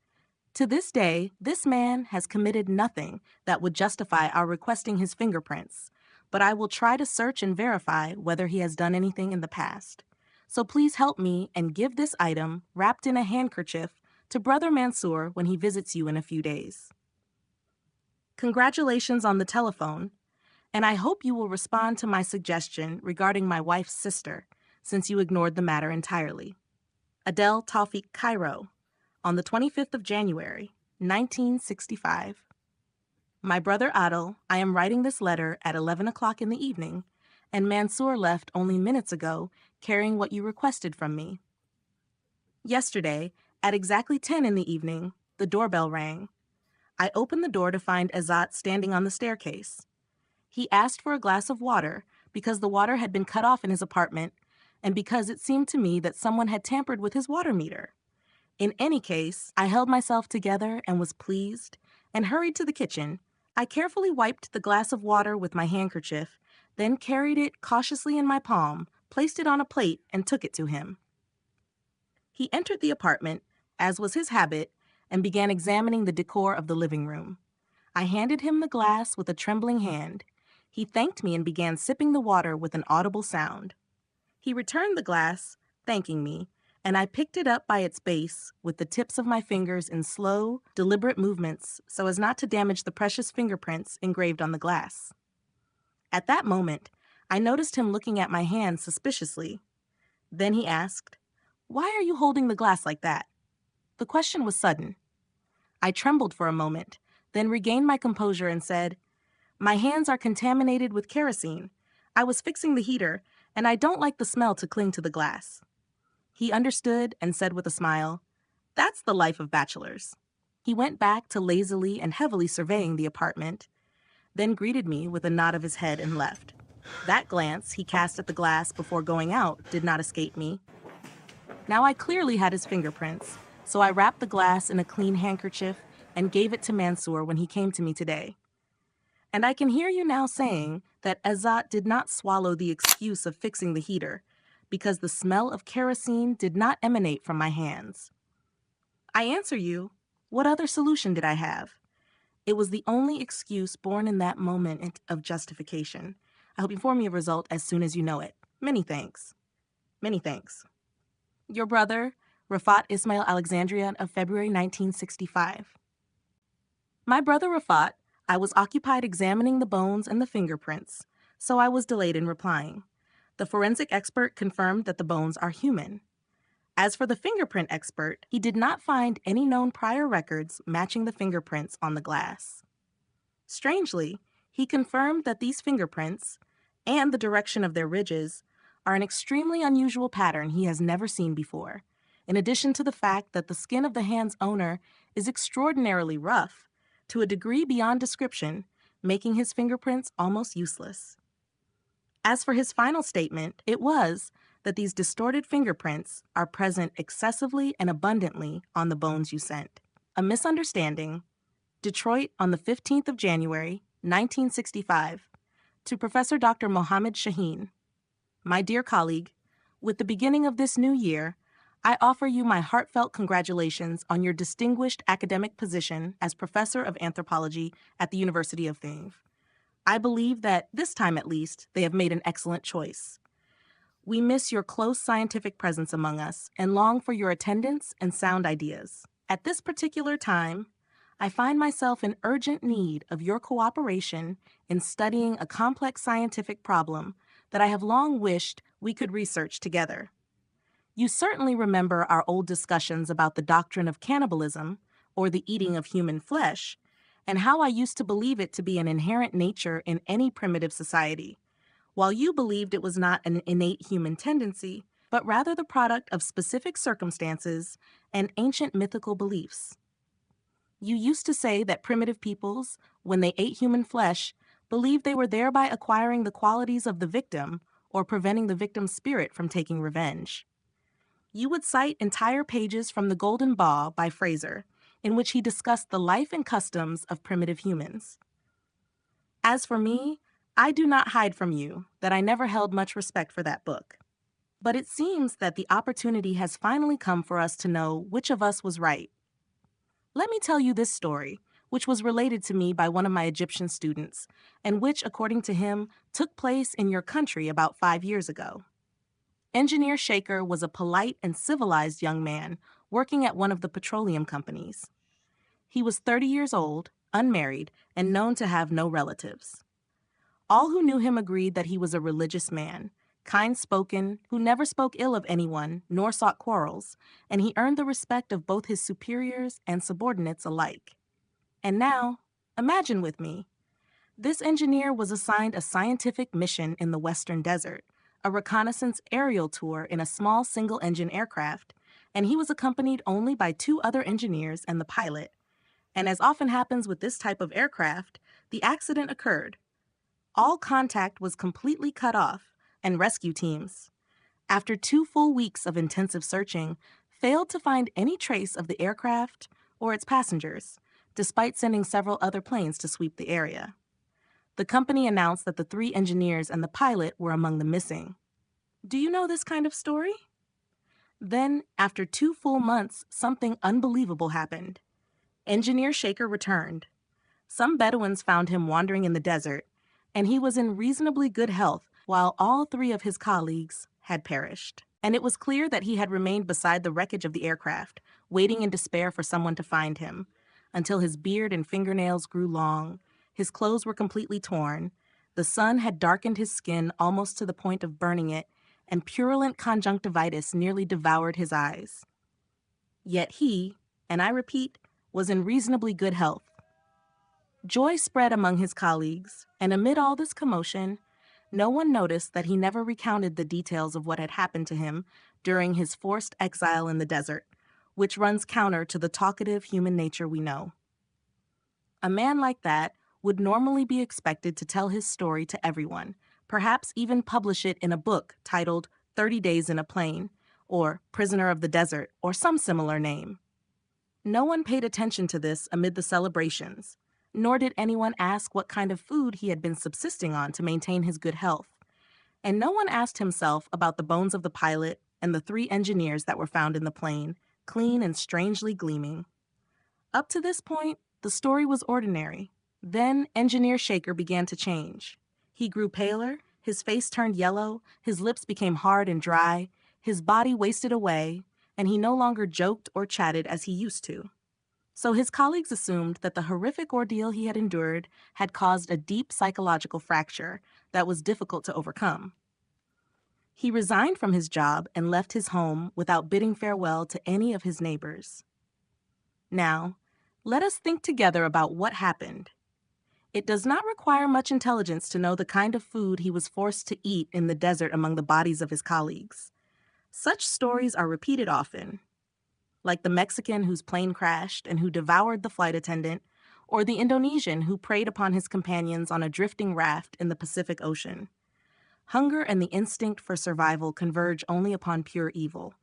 To this day, this man has committed nothing that would justify our requesting his fingerprints, but I will try to search and verify whether he has done anything in the past. So please help me and give this item, wrapped in a handkerchief, to Brother Mansour when he visits you in a few days. Congratulations on the telephone, and I hope you will respond to my suggestion regarding my wife's sister, since you ignored the matter entirely. Adele Tawfiq, Cairo, on the 25th of January, 1965. My brother Adel, I am writing this letter at 11 o'clock in the evening, and Mansour left only minutes ago carrying what you requested from me. Yesterday, at exactly 10 in the evening, the doorbell rang. I opened the door to find Izzat standing on the staircase. He asked for a glass of water because the water had been cut off in his apartment and because it seemed to me that someone had tampered with his water meter. In any case, I held myself together and was pleased and hurried to the kitchen. I carefully wiped the glass of water with my handkerchief, then carried it cautiously in my palm, placed it on a plate, and took it to him. He entered the apartment, as was his habit, and began examining the decor of the living room. I handed him the glass with a trembling hand. He thanked me and began sipping the water with an audible sound. He returned the glass, thanking me, and I picked it up by its base with the tips of my fingers in slow, deliberate movements so as not to damage the precious fingerprints engraved on the glass. At that moment, I noticed him looking at my hand suspiciously. Then he asked, "Why are you holding the glass like that?" The question was sudden. I trembled for a moment, then regained my composure and said, "My hands are contaminated with kerosene. I was fixing the heater, and I don't like the smell to cling to the glass." He understood and said with a smile, "That's the life of bachelors." He went back to lazily and heavily surveying the apartment, then greeted me with a nod of his head and left. That glance he cast at the glass before going out did not escape me. Now I clearly had his fingerprints, so I wrapped the glass in a clean handkerchief and gave it to Mansour when he came to me today. And I can hear you now saying that Azat did not swallow the excuse of fixing the heater, because the smell of kerosene did not emanate from my hands. I answer you, what other solution did I have? It was the only excuse born in that moment of justification. I hope you inform me of result as soon as you know it. Many thanks. Many thanks. Your brother, Rafat Ismail Alexandria of February 1965. My brother Rafat, I was occupied examining the bones and the fingerprints, so I was delayed in replying. The forensic expert confirmed that the bones are human. As for the fingerprint expert, he did not find any known prior records matching the fingerprints on the glass. Strangely, he confirmed that these fingerprints, and the direction of their ridges, are an extremely unusual pattern he has never seen before, in addition to the fact that the skin of the hand's owner is extraordinarily rough, to a degree beyond description, making his fingerprints almost useless. As for his final statement, it was that these distorted fingerprints are present excessively and abundantly on the bones you sent. A misunderstanding. Detroit on the 15th of January, 1965. To Professor Dr. Mohammed Shaheen. My dear colleague, with the beginning of this new year, I offer you my heartfelt congratulations on your distinguished academic position as Professor of Anthropology at the University of Thingve. I believe that, this time at least, they have made an excellent choice. We miss your close scientific presence among us and long for your attendance and sound ideas. At this particular time, I find myself in urgent need of your cooperation in studying a complex scientific problem that I have long wished we could research together. You certainly remember our old discussions about the doctrine of cannibalism, or the eating of human flesh, and how I used to believe it to be an inherent nature in any primitive society, while you believed it was not an innate human tendency, but rather the product of specific circumstances and ancient mythical beliefs. You used to say that primitive peoples, when they ate human flesh, believed they were thereby acquiring the qualities of the victim or preventing the victim's spirit from taking revenge. You would cite entire pages from The Golden Ball by Fraser, in which he discussed the life and customs of primitive humans. As for me, I do not hide from you that I never held much respect for that book. But it seems that the opportunity has finally come for us to know which of us was right. Let me tell you this story, which was related to me by one of my Egyptian students, and which, according to him, took place in your country about 5 years ago. Engineer Shaker was a polite and civilized young man working at one of the petroleum companies. He was 30 years old, unmarried, and known to have no relatives. All who knew him agreed that he was a religious man, kind-spoken, who never spoke ill of anyone nor sought quarrels, and he earned the respect of both his superiors and subordinates alike. And now, imagine with me, this engineer was assigned a scientific mission in the Western Desert, a reconnaissance aerial tour in a small single-engine aircraft, and he was accompanied only by 2 other engineers and the pilot. And as often happens with this type of aircraft, the accident occurred. All contact was completely cut off, and rescue teams, after 2 full weeks of intensive searching, failed to find any trace of the aircraft or its passengers, despite sending several other planes to sweep the area. The company announced that the 3 engineers and the pilot were among the missing. Do you know this kind of story? Then, after 2 full months, something unbelievable happened. Engineer Shaker returned. Some Bedouins found him wandering in the desert, and he was in reasonably good health while all 3 of his colleagues had perished. And it was clear that he had remained beside the wreckage of the aircraft, waiting in despair for someone to find him, until his beard and fingernails grew long, his clothes were completely torn, the sun had darkened his skin almost to the point of burning it, and purulent conjunctivitis nearly devoured his eyes. Yet he, and I repeat, was in reasonably good health. Joy spread among his colleagues, and amid all this commotion, no one noticed that he never recounted the details of what had happened to him during his forced exile in the desert, which runs counter to the talkative human nature we know. A man like that would normally be expected to tell his story to everyone, perhaps even publish it in a book titled 30 Days in a Plane, or Prisoner of the Desert, or some similar name. No one paid attention to this amid the celebrations, nor did anyone ask what kind of food he had been subsisting on to maintain his good health. And no one asked himself about the bones of the pilot and the 3 engineers that were found in the plane, clean and strangely gleaming. Up to this point, the story was ordinary. Then Engineer Shaker began to change. He grew paler, his face turned yellow, his lips became hard and dry, his body wasted away, and he no longer joked or chatted as he used to. So his colleagues assumed that the horrific ordeal he had endured had caused a deep psychological fracture that was difficult to overcome. He resigned from his job and left his home without bidding farewell to any of his neighbors. Now, let us think together about what happened. It does not require much intelligence to know the kind of food he was forced to eat in the desert among the bodies of his colleagues. Such stories are repeated often, like the Mexican whose plane crashed and who devoured the flight attendant, or the Indonesian who preyed upon his companions on a drifting raft in the Pacific Ocean. Hunger and the instinct for survival converge only upon pure evil.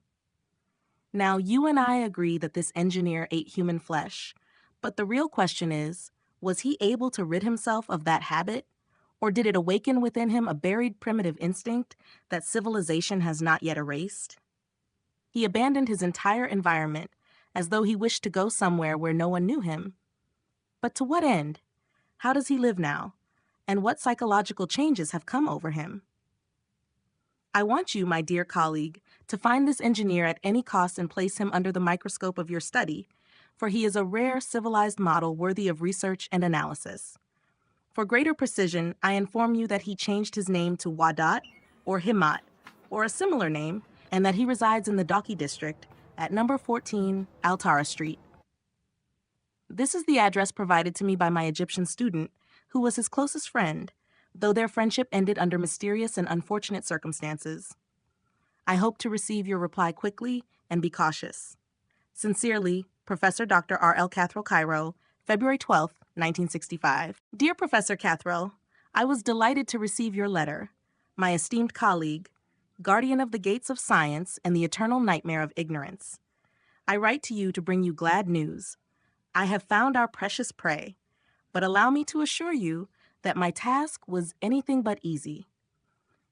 Now, you and I agree that this engineer ate human flesh, but the real question is, was he able to rid himself of that habit, or did it awaken within him a buried primitive instinct that civilization has not yet erased? He abandoned his entire environment, as though he wished to go somewhere where no one knew him. But to what end? How does he live now? And what psychological changes have come over him? I want you, my dear colleague, to find this engineer at any cost and place him under the microscope of your study, for he is a rare civilized model worthy of research and analysis. For greater precision, I inform you that he changed his name to Wadat or Himat, or a similar name, and that he resides in the Daki district at number 14 Altara Street. This is the address provided to me by my Egyptian student, who was his closest friend, though their friendship ended under mysterious and unfortunate circumstances. I hope to receive your reply quickly and be cautious. Sincerely, Professor Dr. R.L. Cathrall Cairo, February 12, 1965. Dear Professor Cathrall, I was delighted to receive your letter. My esteemed colleague, guardian of the gates of science and the eternal nightmare of ignorance. I write to you to bring you glad news. I have found our precious prey, but allow me to assure you that my task was anything but easy.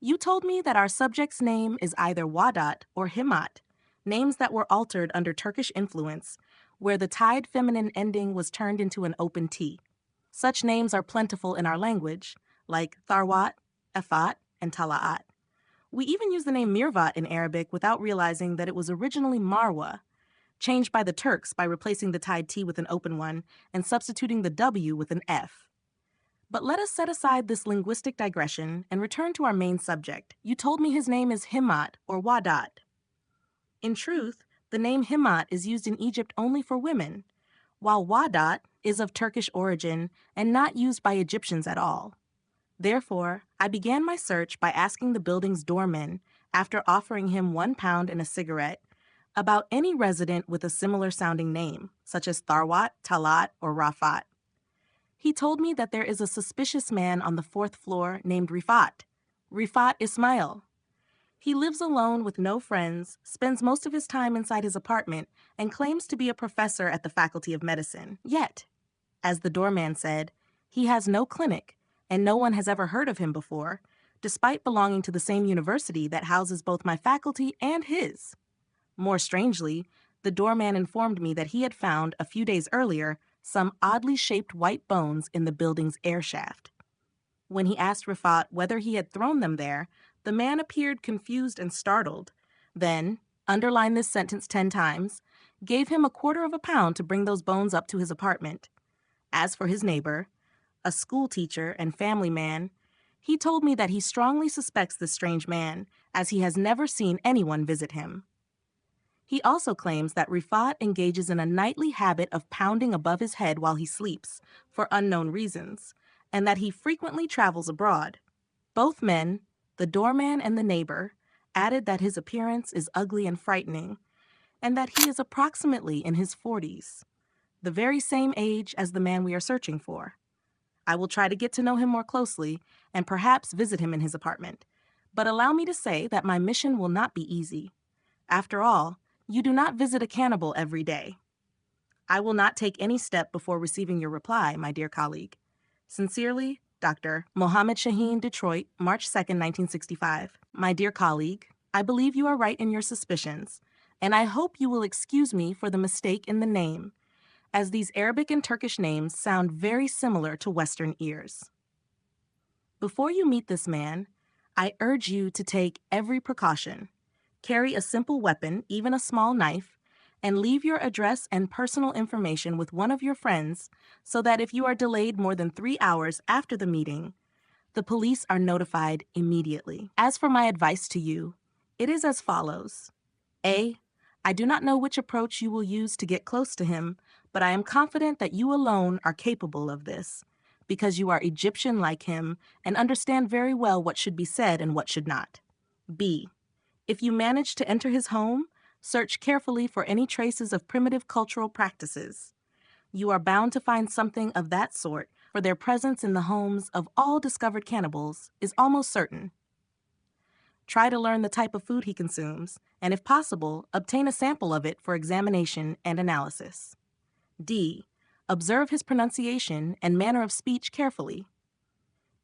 You told me that our subject's name is either Wadat or Himat, names that were altered under Turkish influence, where the tied feminine ending was turned into an open T. Such names are plentiful in our language, like Tharwat, Efat, and Tala'at. We even use the name Mirvat in Arabic without realizing that it was originally Marwa, changed by the Turks by replacing the tied T with an open one and substituting the W with an F. But let us set aside this linguistic digression and return to our main subject. You told me his name is Himat or Wadat. In truth, the name Himat is used in Egypt only for women, while Wadat is of Turkish origin and not used by Egyptians at all. Therefore, I began my search by asking the building's doorman, after offering him £1 and a cigarette, about any resident with a similar sounding name, such as Tharwat, Talat, or Rafat. He told me that there is a suspicious man on the 4th floor named Rifat Ismail. He lives alone with no friends, spends most of his time inside his apartment, and claims to be a professor at the Faculty of Medicine. Yet, as the doorman said, he has no clinic, and no one has ever heard of him before, despite belonging to the same university that houses both my faculty and his. More strangely, the doorman informed me that he had found, a few days earlier, some oddly shaped white bones in the building's air shaft. When he asked Rifat whether he had thrown them there, the man appeared confused and startled, then, underlined this sentence 10 times, gave him £0.25 to bring those bones up to his apartment. As for his neighbor, a school teacher and family man, he told me that he strongly suspects this strange man, as he has never seen anyone visit him. He also claims that Rifat engages in a nightly habit of pounding above his head while he sleeps, for unknown reasons, and that he frequently travels abroad. Both men, the doorman and the neighbor, added that his appearance is ugly and frightening, and that he is approximately in his 40s, the very same age as the man we are searching for. I will try to get to know him more closely and perhaps visit him in his apartment. But allow me to say that my mission will not be easy. After all, you do not visit a cannibal every day. I will not take any step before receiving your reply, my dear colleague. Sincerely, Dr. Mohammed Shaheen, Detroit, March 2nd, 1965. My dear colleague, I believe you are right in your suspicions, and I hope you will excuse me for the mistake in the name, as these Arabic and Turkish names sound very similar to Western ears. Before you meet this man, I urge you to take every precaution. Carry a simple weapon, even a small knife, and leave your address and personal information with one of your friends so that if you are delayed more than 3 hours after the meeting, the police are notified immediately. As for my advice to you, it is as follows. A. I do not know which approach you will use to get close to him, but I am confident that you alone are capable of this, because you are Egyptian like him and understand very well what should be said and what should not. B. If you manage to enter his home, search carefully for any traces of primitive cultural practices. You are bound to find something of that sort, for their presence in the homes of all discovered cannibals is almost certain. Try to learn the type of food he consumes, and if possible, obtain a sample of it for examination and analysis. D. Observe his pronunciation and manner of speech carefully.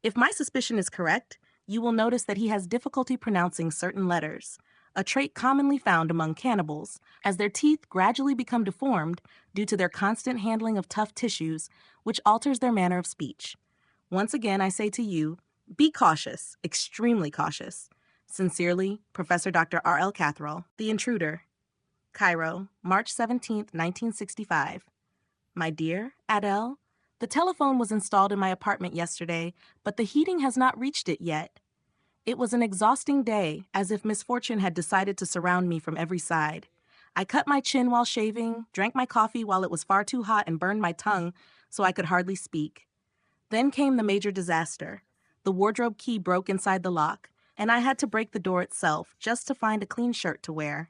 If my suspicion is correct, you will notice that he has difficulty pronouncing certain letters, a trait commonly found among cannibals, as their teeth gradually become deformed due to their constant handling of tough tissues, which alters their manner of speech. Once again, I say to you, be cautious, extremely cautious. Sincerely, Professor Dr. R.L. Catherall, The Intruder. Cairo, March 17, 1965. My dear Adele, the telephone was installed in my apartment yesterday, but the heating has not reached it yet. It was an exhausting day, as if misfortune had decided to surround me from every side. I cut my chin while shaving, drank my coffee while it was far too hot, and burned my tongue so I could hardly speak. Then came the major disaster. The wardrobe key broke inside the lock, and I had to break the door itself just to find a clean shirt to wear.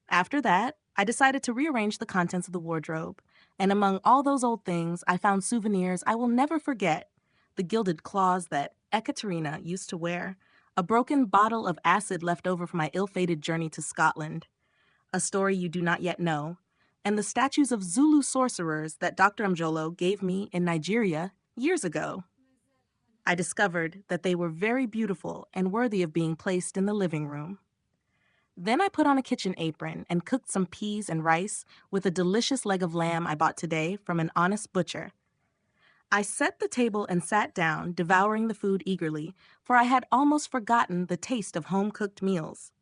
After that, I decided to rearrange the contents of the wardrobe, and among all those old things, I found souvenirs I will never forget. The gilded claws that Ekaterina used to wear, a broken bottle of acid left over from my ill-fated journey to Scotland, a story you do not yet know, and the statues of Zulu sorcerers that Dr. Mjolo gave me in Nigeria years ago. I discovered that they were very beautiful and worthy of being placed in the living room. Then I put on a kitchen apron and cooked some peas and rice with a delicious leg of lamb I bought today from an honest butcher. I set the table and sat down, devouring the food eagerly, for I had almost forgotten the taste of home-cooked meals.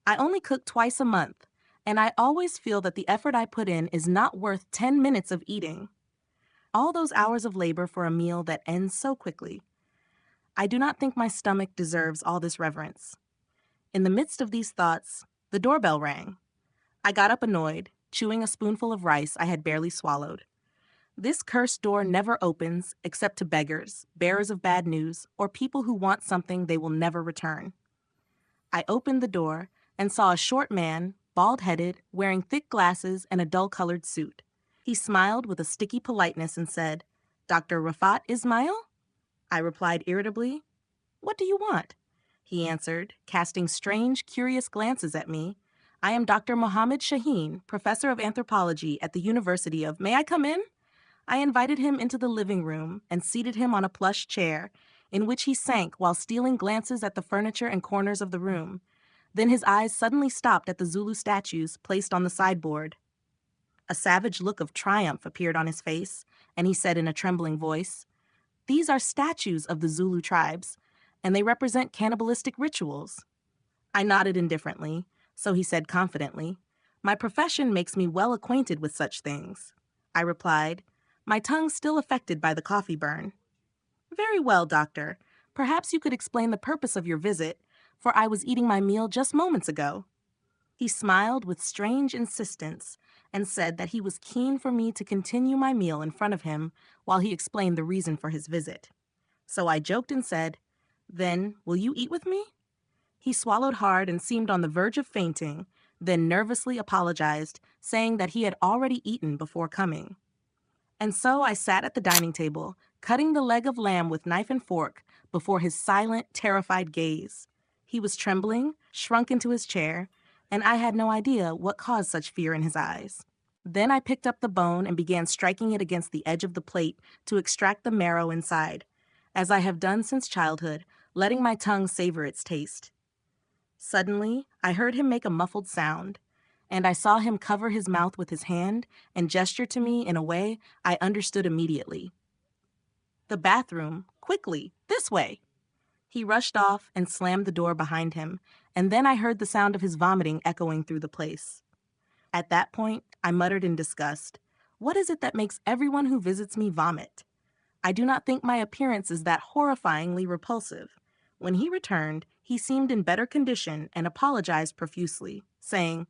I only cook twice a month, and I always feel that the effort I put in is not worth 10 minutes of eating. All those hours of labor for a meal that ends so quickly. I do not think my stomach deserves all this reverence. In the midst of these thoughts, the doorbell rang. I got up annoyed, chewing a spoonful of rice I had barely swallowed. This cursed door never opens except to beggars, bearers of bad news, or people who want something they will never return. I opened the door and saw a short man, bald-headed, wearing thick glasses and a dull-colored suit. He smiled with a sticky politeness and said, "Dr. Rafat Ismail?" I replied irritably, "What do you want?" He answered, casting strange, curious glances at me. "I am Dr. Mohammed Shaheen, professor of anthropology at the University of... May I come in?" I invited him into the living room and seated him on a plush chair, in which he sank while stealing glances at the furniture and corners of the room. Then his eyes suddenly stopped at the Zulu statues placed on the sideboard. A savage look of triumph appeared on his face, and he said in a trembling voice, "These are statues of the Zulu tribes, and they represent cannibalistic rituals." I nodded indifferently, so he said confidently, "My profession makes me well acquainted with such things." I replied, my tongue still affected by the coffee burn. "Very well, doctor. Perhaps you could explain the purpose of your visit, for I was eating my meal just moments ago." He smiled with strange insistence and said that he was keen for me to continue my meal in front of him while he explained the reason for his visit. So I joked and said, "Then, will you eat with me?" He swallowed hard and seemed on the verge of fainting, then nervously apologized, saying that he had already eaten before coming. And so I sat at the dining table, cutting the leg of lamb with knife and fork before his silent, terrified gaze. He was trembling, shrunk into his chair, and I had no idea what caused such fear in his eyes. Then I picked up the bone and began striking it against the edge of the plate to extract the marrow inside, as I have done since childhood, letting my tongue savor its taste. Suddenly, I heard him make a muffled sound, and I saw him cover his mouth with his hand and gesture to me in a way I understood immediately. The bathroom, quickly, this way. He rushed off and slammed the door behind him, and then I heard the sound of his vomiting echoing through the place. At that point, I muttered in disgust, "What is it that makes everyone who visits me vomit? I do not think my appearance is that horrifyingly repulsive." When he returned, he seemed in better condition and apologized profusely, saying,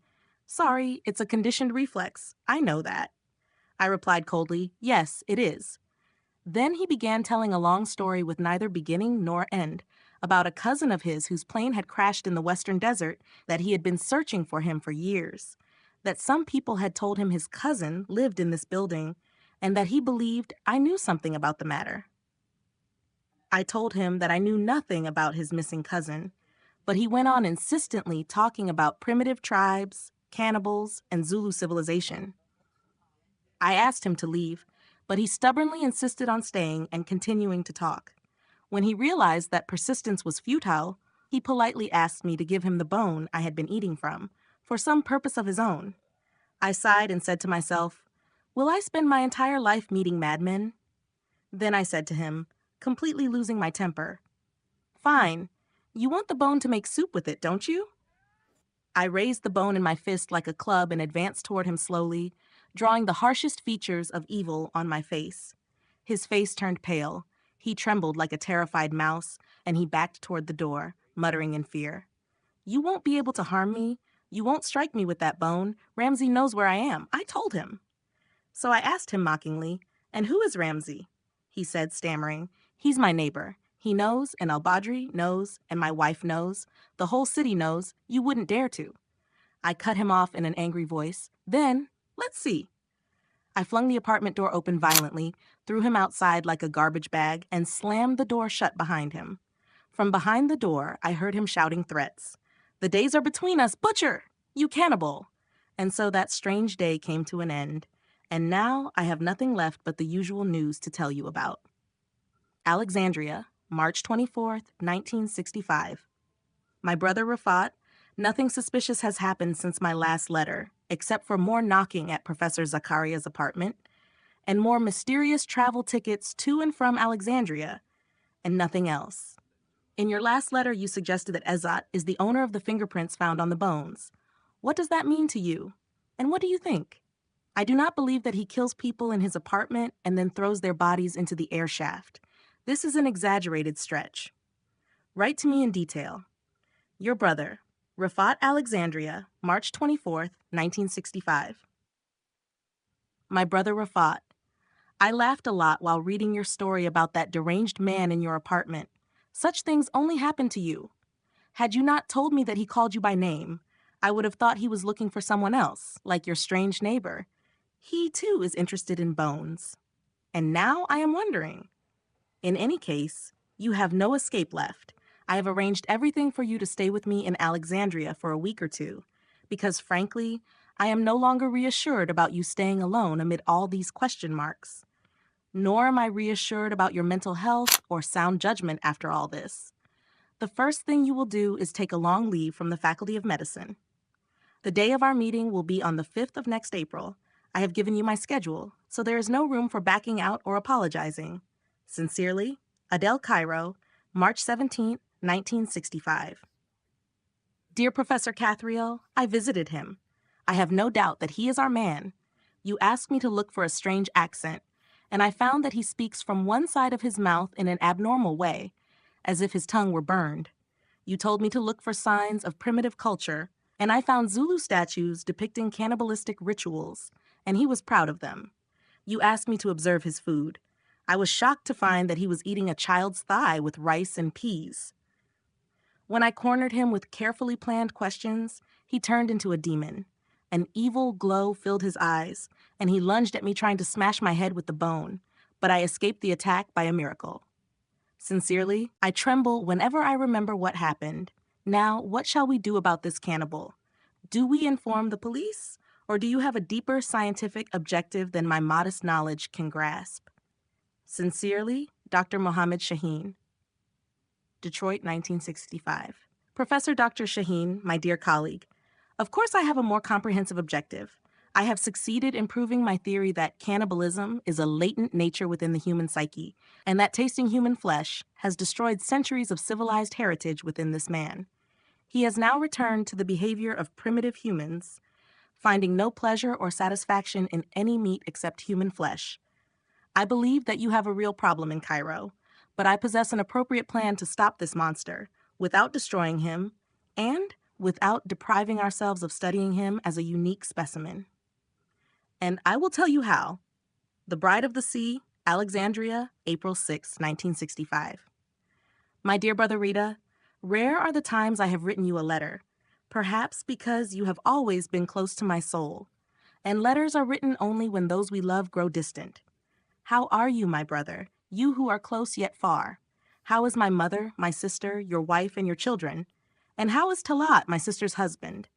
"Sorry, it's a conditioned reflex. I know that." I replied coldly, "Yes, it is." Then he began telling a long story with neither beginning nor end about a cousin of his whose plane had crashed in the western desert, that he had been searching for him for years, that some people had told him his cousin lived in this building, and that he believed I knew something about the matter. I told him that I knew nothing about his missing cousin, but he went on insistently talking about primitive tribes, cannibals, and Zulu civilization. I asked him to leave, but he stubbornly insisted on staying and continuing to talk. When he realized that persistence was futile, he politely asked me to give him the bone I had been eating from, for some purpose of his own. I sighed and said to myself, "Will I spend my entire life meeting madmen?" Then I said to him, completely losing my temper, "Fine. You want the bone to make soup with it, don't you?" I raised the bone in my fist like a club and advanced toward him slowly, drawing the harshest features of evil on my face. His face turned pale. He trembled like a terrified mouse, and he backed toward the door, muttering in fear. "You won't be able to harm me. You won't strike me with that bone. Ramsey knows where I am. I told him." So I asked him mockingly, "And who is Ramsey?" He said, stammering, "He's my neighbor. He knows, and Al-Badri knows, and my wife knows. The whole city knows. You wouldn't dare to." I cut him off in an angry voice. "Then, let's see." I flung the apartment door open violently, threw him outside like a garbage bag, and slammed the door shut behind him. From behind the door, I heard him shouting threats. "The days are between us, butcher! You cannibal!" And so that strange day came to an end. And now I have nothing left but the usual news to tell you about. Alexandria, March 24th, 1965. My brother Rafat, nothing suspicious has happened since my last letter, except for more knocking at Professor Zakaria's apartment, and more mysterious travel tickets to and from Alexandria, and nothing else. In your last letter, you suggested that Ezat is the owner of the fingerprints found on the bones. What does that mean to you? And what do you think? I do not believe that he kills people in his apartment and then throws their bodies into the air shaft. This is an exaggerated stretch. Write to me in detail. Your brother, Rafat Alexandria, March 24th, 1965. My brother Rafat, I laughed a lot while reading your story about that deranged man in your apartment. Such things only happen to you. Had you not told me that he called you by name, I would have thought he was looking for someone else, like your strange neighbor. He, too, is interested in bones. And now I am wondering. In any case, you have no escape left. I have arranged everything for you to stay with me in Alexandria for a week or two, because frankly, I am no longer reassured about you staying alone amid all these question marks. Nor am I reassured about your mental health or sound judgment after all this. The first thing you will do is take a long leave from the Faculty of Medicine. The day of our meeting will be on the 5th of next April. I have given you my schedule, so there is no room for backing out or apologizing. Sincerely, Adele Cairo, March 17, 1965. Dear Professor Cathriel, I visited him. I have no doubt that he is our man. You asked me to look for a strange accent, and I found that he speaks from one side of his mouth in an abnormal way, as if his tongue were burned. You told me to look for signs of primitive culture, and I found Zulu statues depicting cannibalistic rituals, and he was proud of them. You asked me to observe his food. I was shocked to find that he was eating a child's thigh with rice and peas. When I cornered him with carefully planned questions, he turned into a demon. An evil glow filled his eyes, and he lunged at me trying to smash my head with the bone, but I escaped the attack by a miracle. Sincerely, I tremble whenever I remember what happened. Now, what shall we do about this cannibal? Do we inform the police, or do you have a deeper scientific objective than my modest knowledge can grasp? Sincerely, Dr. Mohammed Shaheen. Detroit, 1965. Professor Dr. Shaheen, my dear colleague, of course I have a more comprehensive objective. I have succeeded in proving my theory that cannibalism is a latent nature within the human psyche, and that tasting human flesh has destroyed centuries of civilized heritage within this man. He has now returned to the behavior of primitive humans, finding no pleasure or satisfaction in any meat except human flesh. I believe that you have a real problem in Cairo, but I possess an appropriate plan to stop this monster without destroying him and without depriving ourselves of studying him as a unique specimen. And I will tell you how. The Bride of the Sea, Alexandria, April 6, 1965. My dear brother Rita, rare are the times I have written you a letter, perhaps because you have always been close to my soul, and letters are written only when those we love grow distant. How are you, my brother, you who are close yet far? How is my mother, my sister, your wife, and your children? And how is Talat, my sister's husband?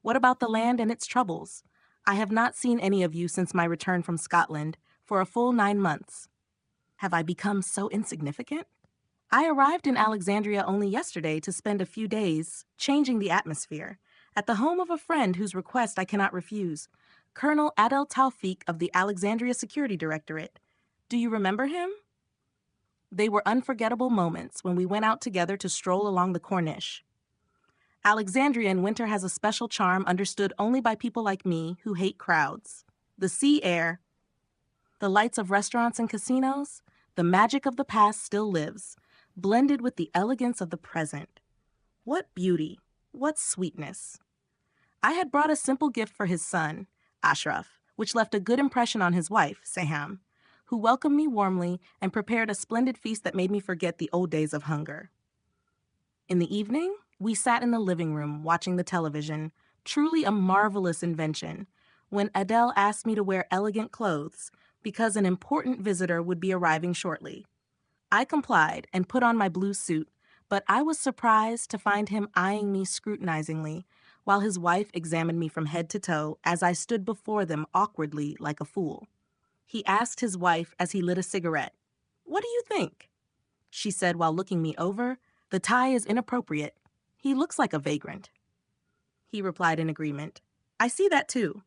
What about the land and its troubles? I have not seen any of you since my return from Scotland for a full 9 months. Have I become so insignificant? I arrived in Alexandria only yesterday to spend a few days changing the atmosphere at the home of a friend whose request I cannot refuse, Colonel Adel Taufik of the Alexandria Security Directorate. Do you remember him? They were unforgettable moments when we went out together to stroll along the Corniche. Alexandria in winter has a special charm understood only by people like me who hate crowds. The sea air, the lights of restaurants and casinos, the magic of the past still lives, blended with the elegance of the present. What beauty, what sweetness. I had brought a simple gift for his son, Ashraf, which left a good impression on his wife, Seham, who welcomed me warmly and prepared a splendid feast that made me forget the old days of hunger. In the evening, we sat in the living room watching the television, truly a marvelous invention, when Adele asked me to wear elegant clothes because an important visitor would be arriving shortly. I complied and put on my blue suit, but I was surprised to find him eyeing me scrutinizingly while his wife examined me from head to toe as I stood before them awkwardly like a fool. He asked his wife as he lit a cigarette, "What do you think?" She said while looking me over, "The tie is inappropriate. He looks like a vagrant." He replied in agreement, "I see that too."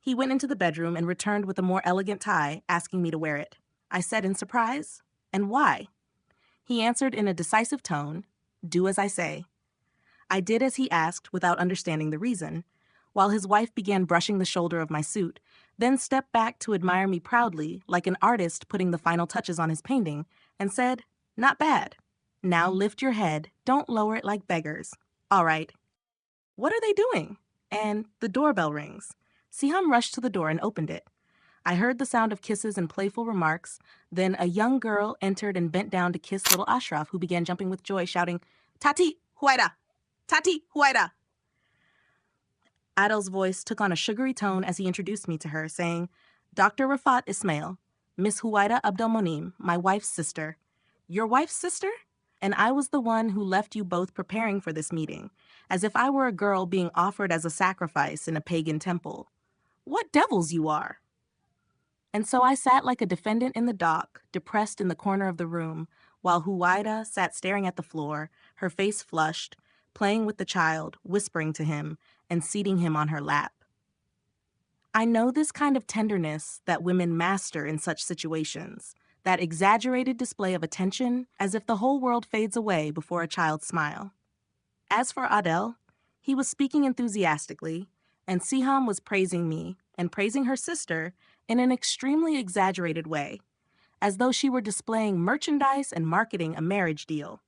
He went into the bedroom and returned with a more elegant tie, asking me to wear it. I said in surprise, "And why?" He answered in a decisive tone, "Do as I say." I did as he asked without understanding the reason, while his wife began brushing the shoulder of my suit, then stepped back to admire me proudly, like an artist putting the final touches on his painting, and said, "Not bad. Now lift your head, don't lower it like beggars. All right." What are they doing? And the doorbell rings. Siham rushed to the door and opened it. I heard the sound of kisses and playful remarks. Then a young girl entered and bent down to kiss little Ashraf, who began jumping with joy, shouting, "Tati, Huwaida! Tati, Huwaida!" Adel's voice took on a sugary tone as he introduced me to her, saying, "Dr. Rafat Ismail, Miss Huwaida Abdelmonim, my wife's sister." "Your wife's sister?" And I was the one who left you both preparing for this meeting, as if I were a girl being offered as a sacrifice in a pagan temple. What devils you are! And so I sat like a defendant in the dock, depressed in the corner of the room, while Huwaida sat staring at the floor, her face flushed, playing with the child, whispering to him, and seating him on her lap. I know this kind of tenderness that women master in such situations, that exaggerated display of attention as if the whole world fades away before a child's smile. As for Adel, he was speaking enthusiastically, and Siham was praising me and praising her sister in an extremely exaggerated way, as though she were displaying merchandise and marketing a marriage deal.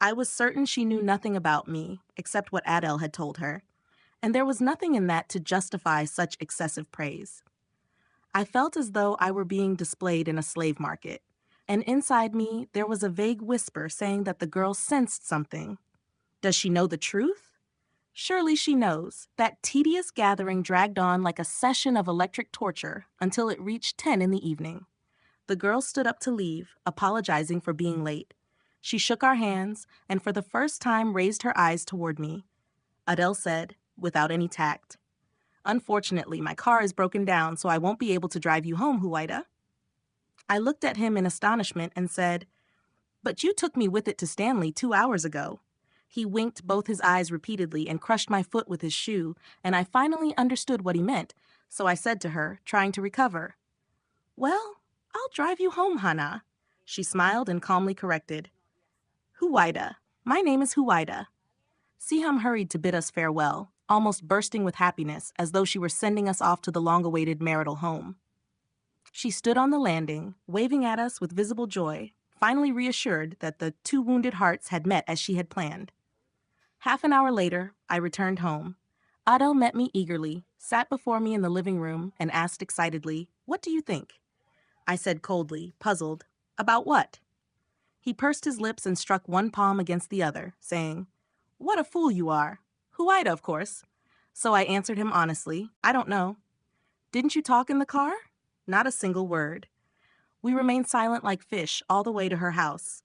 I was certain she knew nothing about me except what Adel had told her, and there was nothing in that to justify such excessive praise. I felt as though I were being displayed in a slave market, and inside me there was a vague whisper saying that the girl sensed something. Does she know the truth? Surely she knows. That tedious gathering dragged on like a session of electric torture until it reached 10 in the evening. The girl stood up to leave, apologizing for being late. She shook our hands and for the first time raised her eyes toward me. Adele said, without any tact, "Unfortunately, my car is broken down, so I won't be able to drive you home, Huwaida." I looked at him in astonishment and said, "But you took me with it to Stanley 2 hours ago." He winked both his eyes repeatedly and crushed my foot with his shoe, and I finally understood what he meant, so I said to her, trying to recover, "Well, I'll drive you home, Hana." She smiled and calmly corrected, "Huwaida. My name is Huwaida." Siham hurried to bid us farewell, almost bursting with happiness, as though she were sending us off to the long-awaited marital home. She stood on the landing, waving at us with visible joy, finally reassured that the two wounded hearts had met as she had planned. Half an hour later, I returned home. Adel met me eagerly, sat before me in the living room, and asked excitedly, "What do you think?" I said coldly, puzzled, "About what?" He pursed his lips and struck one palm against the other, saying, "What a fool you are. Huwaida, of course." So I answered him honestly, "I don't know." "Didn't you talk in the car?" Not a single word. We remained silent like fish all the way to her house.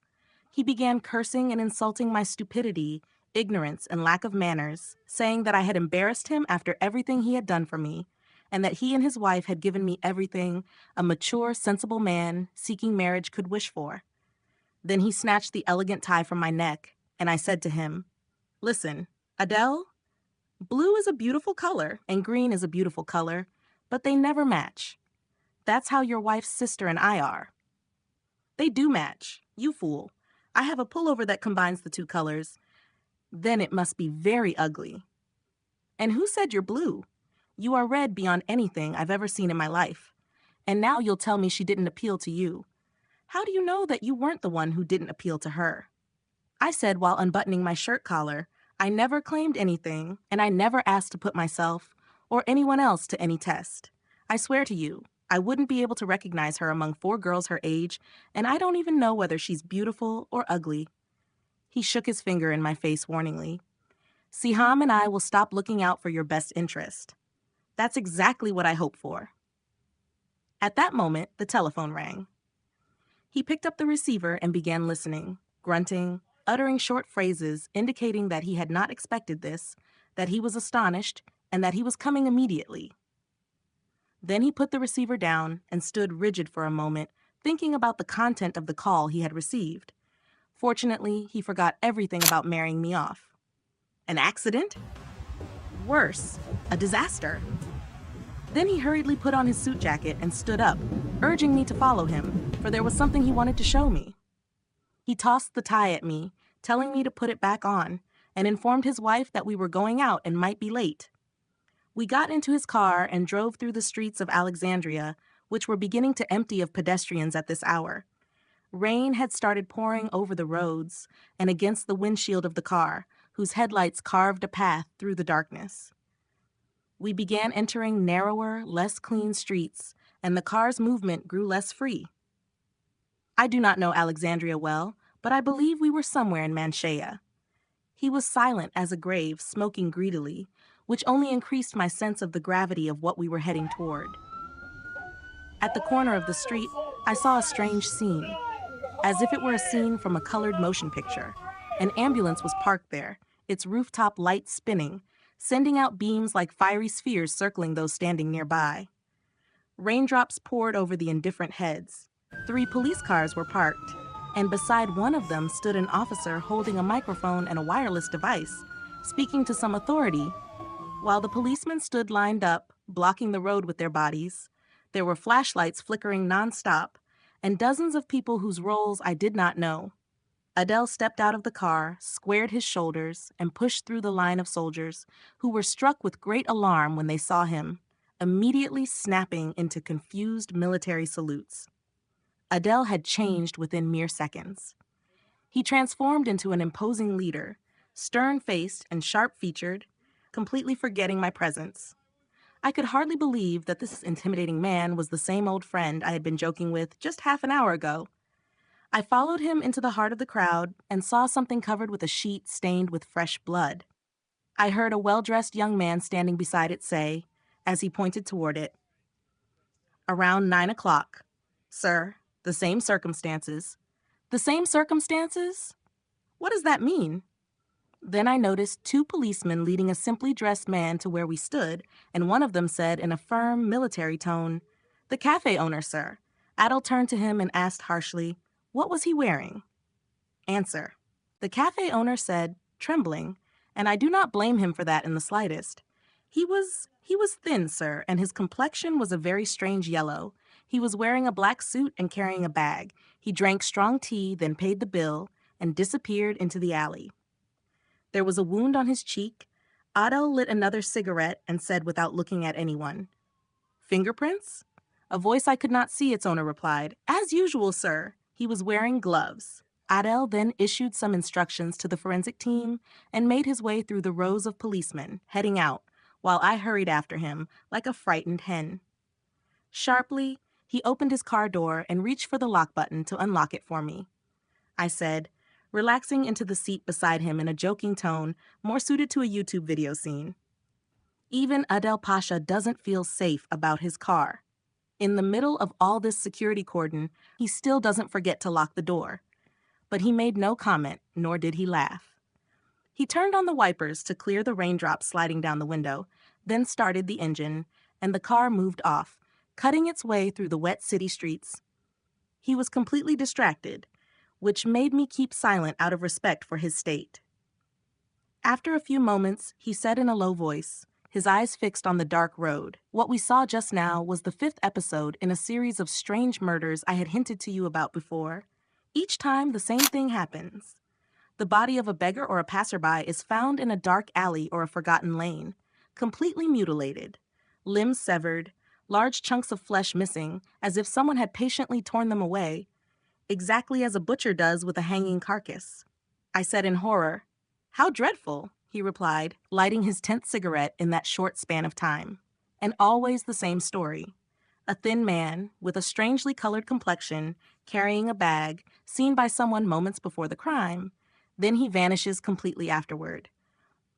He began cursing and insulting my stupidity, ignorance, and lack of manners, saying that I had embarrassed him after everything he had done for me, and that he and his wife had given me everything a mature, sensible man seeking marriage could wish for. Then he snatched the elegant tie from my neck, and I said to him, "Listen, Adele, blue is a beautiful color and green is a beautiful color, but they never match. That's how your wife's sister and I are." "They do match. You fool. I have a pullover that combines the two colors. Then it must be very ugly." "And who said you're blue? You are red beyond anything I've ever seen in my life. And now you'll tell me she didn't appeal to you. How do you know that you weren't the one who didn't appeal to her?" I said while unbuttoning my shirt collar, "I never claimed anything, and I never asked to put myself or anyone else to any test. I swear to you, I wouldn't be able to recognize her among 4 girls her age, and I don't even know whether she's beautiful or ugly." He shook his finger in my face warningly. "Siham and I will stop looking out for your best interest." That's exactly what I hope for. At that moment, the telephone rang. He picked up the receiver and began listening, grunting, uttering short phrases indicating that he had not expected this, that he was astonished, and that he was coming immediately. Then he put the receiver down and stood rigid for a moment, thinking about the content of the call he had received. Fortunately, he forgot everything about marrying me off. An accident? Worse, a disaster. Then he hurriedly put on his suit jacket and stood up, urging me to follow him, for there was something he wanted to show me. He tossed the tie at me, telling me to put it back on, and informed his wife that we were going out and might be late. We got into his car and drove through the streets of Alexandria, which were beginning to empty of pedestrians at this hour. Rain had started pouring over the roads and against the windshield of the car, whose headlights carved a path through the darkness. We began entering narrower, less clean streets, and the car's movement grew less free. I do not know Alexandria well, but I believe we were somewhere in Manshea. He was silent as a grave, smoking greedily, which only increased my sense of the gravity of what we were heading toward. At the corner of the street, I saw a strange scene, as if it were a scene from a colored motion picture. An ambulance was parked there, its rooftop lights spinning, sending out beams like fiery spheres circling those standing nearby. Raindrops poured over the indifferent heads. 3 police cars were parked, and beside one of them stood an officer holding a microphone and a wireless device, speaking to some authority. While the policemen stood lined up, blocking the road with their bodies, there were flashlights flickering nonstop, and dozens of people whose roles I did not know. Adele stepped out of the car, squared his shoulders, and pushed through the line of soldiers, who were struck with great alarm when they saw him, immediately snapping into confused military salutes. Adele had changed within mere seconds. He transformed into an imposing leader, stern-faced and sharp-featured, completely forgetting my presence. I could hardly believe that this intimidating man was the same old friend I had been joking with just half an hour ago. I followed him into the heart of the crowd and saw something covered with a sheet stained with fresh blood. I heard a well-dressed young man standing beside it say, as he pointed toward it, "Around 9 o'clock. Sir, the same circumstances." The same circumstances? What does that mean? Then I noticed two policemen leading a simply dressed man to where we stood, and one of them said in a firm, military tone, "The cafe owner, sir." Adel turned to him and asked harshly, "What was he wearing?" Answer: the cafe owner said, trembling, and I do not blame him for that in the slightest. He was thin, sir, and his complexion was a very strange yellow. He was wearing a black suit and carrying a bag. He drank strong tea, then paid the bill, and disappeared into the alley. There was a wound on his cheek. Adel lit another cigarette and said without looking at anyone, "Fingerprints?" A voice I could not see its owner replied, "As usual, sir. He was wearing gloves." Adel then issued some instructions to the forensic team and made his way through the rows of policemen, heading out, while I hurried after him like a frightened hen. Sharply, he opened his car door and reached for the lock button to unlock it for me. I said, relaxing into the seat beside him in a joking tone more suited to a YouTube video scene. Even Adel Pasha doesn't feel safe about his car. In the middle of all this security cordon, he still doesn't forget to lock the door. But he made no comment, nor did he laugh. He turned on the wipers to clear the raindrops sliding down the window, then started the engine, and the car moved off, cutting its way through the wet city streets. He was completely distracted, which made me keep silent out of respect for his state. After a few moments, he said in a low voice, his eyes fixed on the dark road, "What we saw just now was the 5th episode in a series of strange murders I had hinted to you about before. Each time, the same thing happens. The body of a beggar or a passerby is found in a dark alley or a forgotten lane, completely mutilated, limbs severed, large chunks of flesh missing, as if someone had patiently torn them away, exactly as a butcher does with a hanging carcass." I said in horror, "How dreadful," he replied, lighting his 10th cigarette in that short span of time. And always the same story. A thin man, with a strangely colored complexion, carrying a bag, seen by someone moments before the crime. Then he vanishes completely afterward.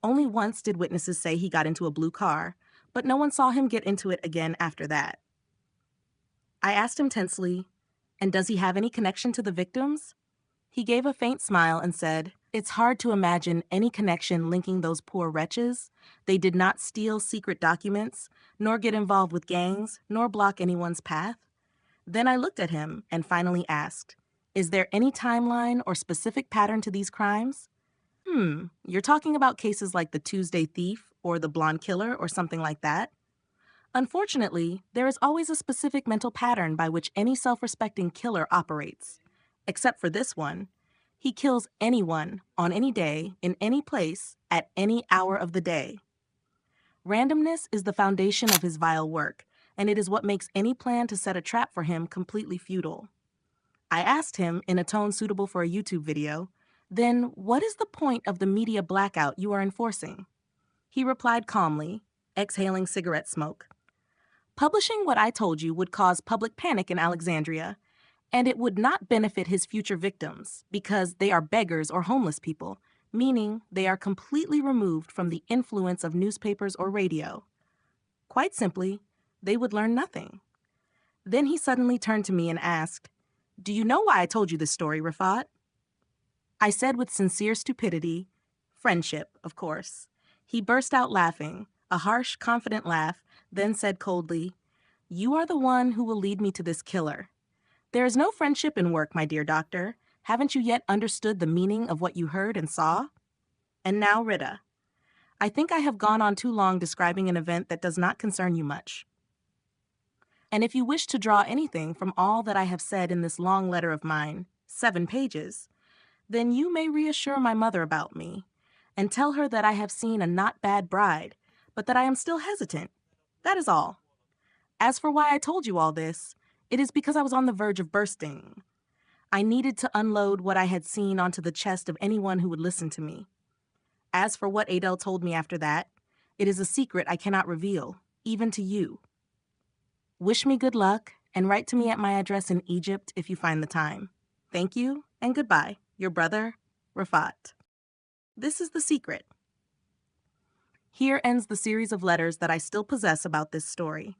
Only once did witnesses say he got into a blue car, but no one saw him get into it again after that. I asked him tensely, "And does he have any connection to the victims?" He gave a faint smile and said, "It's hard to imagine any connection linking those poor wretches. They did not steal secret documents, nor get involved with gangs, nor block anyone's path." Then I looked at him and finally asked, "Is there any timeline or specific pattern to these crimes?" You're talking about cases like the Tuesday Thief or the Blonde Killer or something like that?" Unfortunately, there is always a specific mental pattern by which any self-respecting killer operates. Except for this one. He kills anyone, on any day, in any place, at any hour of the day. Randomness is the foundation of his vile work, and it is what makes any plan to set a trap for him completely futile. I asked him, in a tone suitable for a YouTube video, "Then what is the point of the media blackout you are enforcing?" He replied calmly, exhaling cigarette smoke, "Publishing what I told you would cause public panic in Alexandria, and it would not benefit his future victims because they are beggars or homeless people, meaning they are completely removed from the influence of newspapers or radio. Quite simply, they would learn nothing." Then he suddenly turned to me and asked, "Do you know why I told you this story, Rafat?" I said with sincere stupidity, "Friendship, of course." He burst out laughing, a harsh, confident laugh, then said coldly, "You are the one who will lead me to this killer. There is no friendship in work, my dear doctor. Haven't you yet understood the meaning of what you heard and saw? And now, Rita, I think I have gone on too long describing an event that does not concern you much. And if you wish to draw anything from all that I have said in this long letter of mine, 7 pages, then you may reassure my mother about me, and tell her that I have seen a not bad bride, but that I am still hesitant. That is all. As for why I told you all this, it is because I was on the verge of bursting. I needed to unload what I had seen onto the chest of anyone who would listen to me. As for what Adel told me after that, it is a secret I cannot reveal, even to you. Wish me good luck, and write to me at my address in Egypt if you find the time. Thank you and goodbye, your brother, Rafat. This is the secret. Here ends the series of letters that I still possess about this story.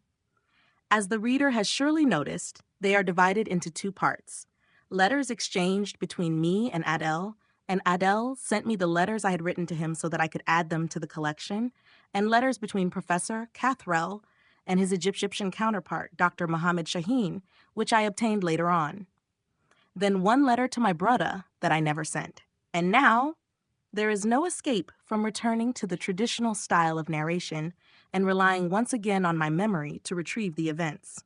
As the reader has surely noticed, they are divided into two parts. Letters exchanged between me and Adele sent me the letters I had written to him so that I could add them to the collection, and letters between Professor Cathrell and his Egyptian counterpart, Dr. Mohammed Shaheen, which I obtained later on. Then one letter to my brother that I never sent. And now, there is no escape from returning to the traditional style of narration and relying once again on my memory to retrieve the events.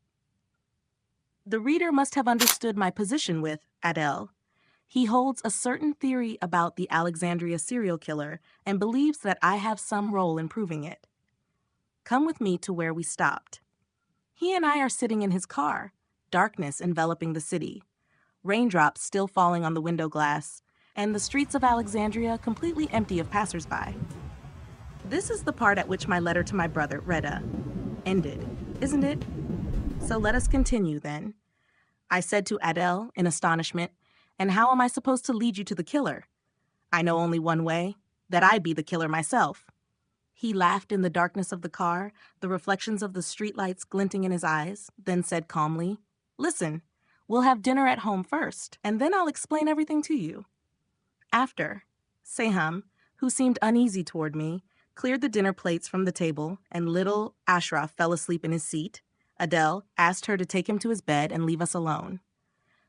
The reader must have understood my position with Adele. He holds a certain theory about the Alexandria serial killer and believes that I have some role in proving it. Come with me to where we stopped. He and I are sitting in his car, darkness enveloping the city, raindrops still falling on the window glass, and the streets of Alexandria completely empty of passersby. This is the part at which my letter to my brother, Reda, ended, isn't it? So let us continue, then. I said to Adele in astonishment, "And how am I supposed to lead you to the killer? I know only one way, that I be the killer myself." He laughed in the darkness of the car, the reflections of the streetlights glinting in his eyes, then said calmly, "Listen, we'll have dinner at home first, and then I'll explain everything to you." After, Seham, who seemed uneasy toward me, cleared the dinner plates from the table, and little Ashraf fell asleep in his seat, Adele asked her to take him to his bed and leave us alone.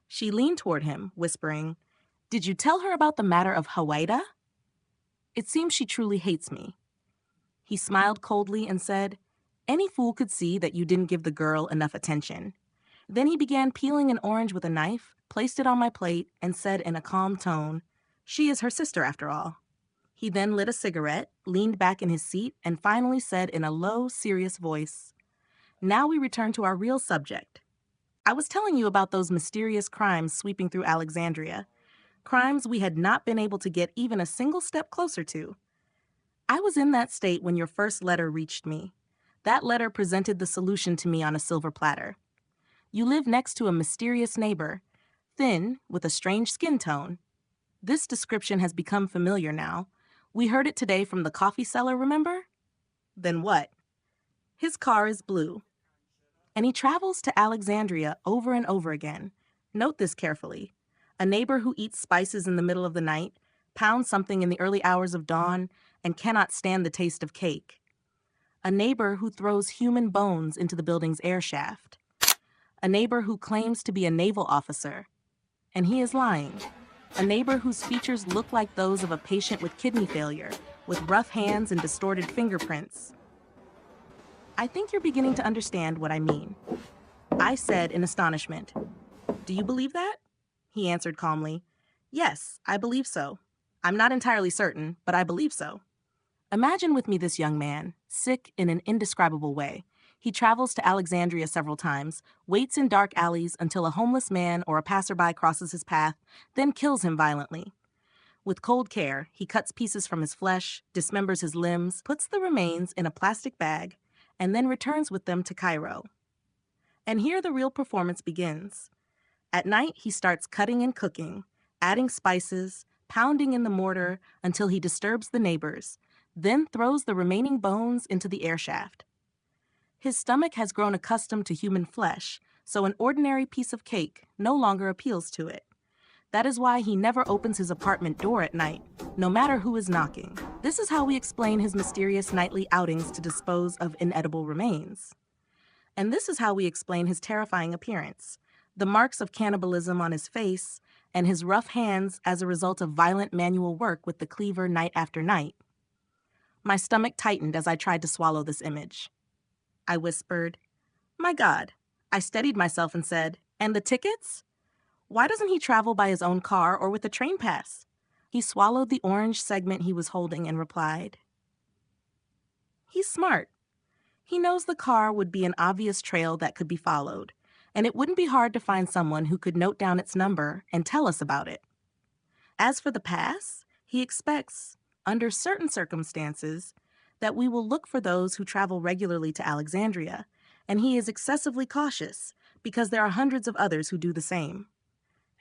She leaned toward him, whispering, "Did you tell her about the matter of Hawaida?" It seems she truly hates me. He smiled coldly and said, "Any fool could see that you didn't give the girl enough attention." Then he began peeling an orange with a knife, placed it on my plate, and said in a calm tone, "She is her sister after all." He then lit a cigarette, leaned back in his seat, and finally said in a low, serious voice, "Now we return to our real subject. I was telling you about those mysterious crimes sweeping through Alexandria, crimes we had not been able to get even a single step closer to. I was in that state when your first letter reached me. That letter presented the solution to me on a silver platter. You live next to a mysterious neighbor, thin, with a strange skin tone. This description has become familiar now. We heard it today from the coffee seller, remember? Then what? His car is blue. And he travels to Alexandria over and over again. Note this carefully. A neighbor who eats spices in the middle of the night, pounds something in the early hours of dawn, and cannot stand the taste of cake. A neighbor who throws human bones into the building's air shaft. A neighbor who claims to be a naval officer. And he is lying. A neighbor whose features look like those of a patient with kidney failure, with rough hands and distorted fingerprints. I think you're beginning to understand what I mean. I said in astonishment, "Do you believe that?" He answered calmly, "Yes, I believe so. I'm not entirely certain, but I believe so." Imagine with me this young man, sick in an indescribable way. He travels to Alexandria several times, waits in dark alleys until a homeless man or a passerby crosses his path, then kills him violently. With cold care, he cuts pieces from his flesh, dismembers his limbs, puts the remains in a plastic bag, and then returns with them to Cairo. And here the real performance begins. At night, he starts cutting and cooking, adding spices, pounding in the mortar until he disturbs the neighbors, then throws the remaining bones into the air shaft. His stomach has grown accustomed to human flesh, so an ordinary piece of cake no longer appeals to it. That is why he never opens his apartment door at night, no matter who is knocking. This is how we explain his mysterious nightly outings to dispose of inedible remains. And this is how we explain his terrifying appearance, the marks of cannibalism on his face, and his rough hands as a result of violent manual work with the cleaver night after night. My stomach tightened as I tried to swallow this image. I whispered, "My God." I steadied myself and said, "And the tickets? Why doesn't he travel by his own car or with a train pass?" He swallowed the orange segment he was holding and replied, "He's smart. He knows the car would be an obvious trail that could be followed, and it wouldn't be hard to find someone who could note down its number and tell us about it. As for the pass, he expects, under certain circumstances, that we will look for those who travel regularly to Alexandria, and he is excessively cautious because there are hundreds of others who do the same.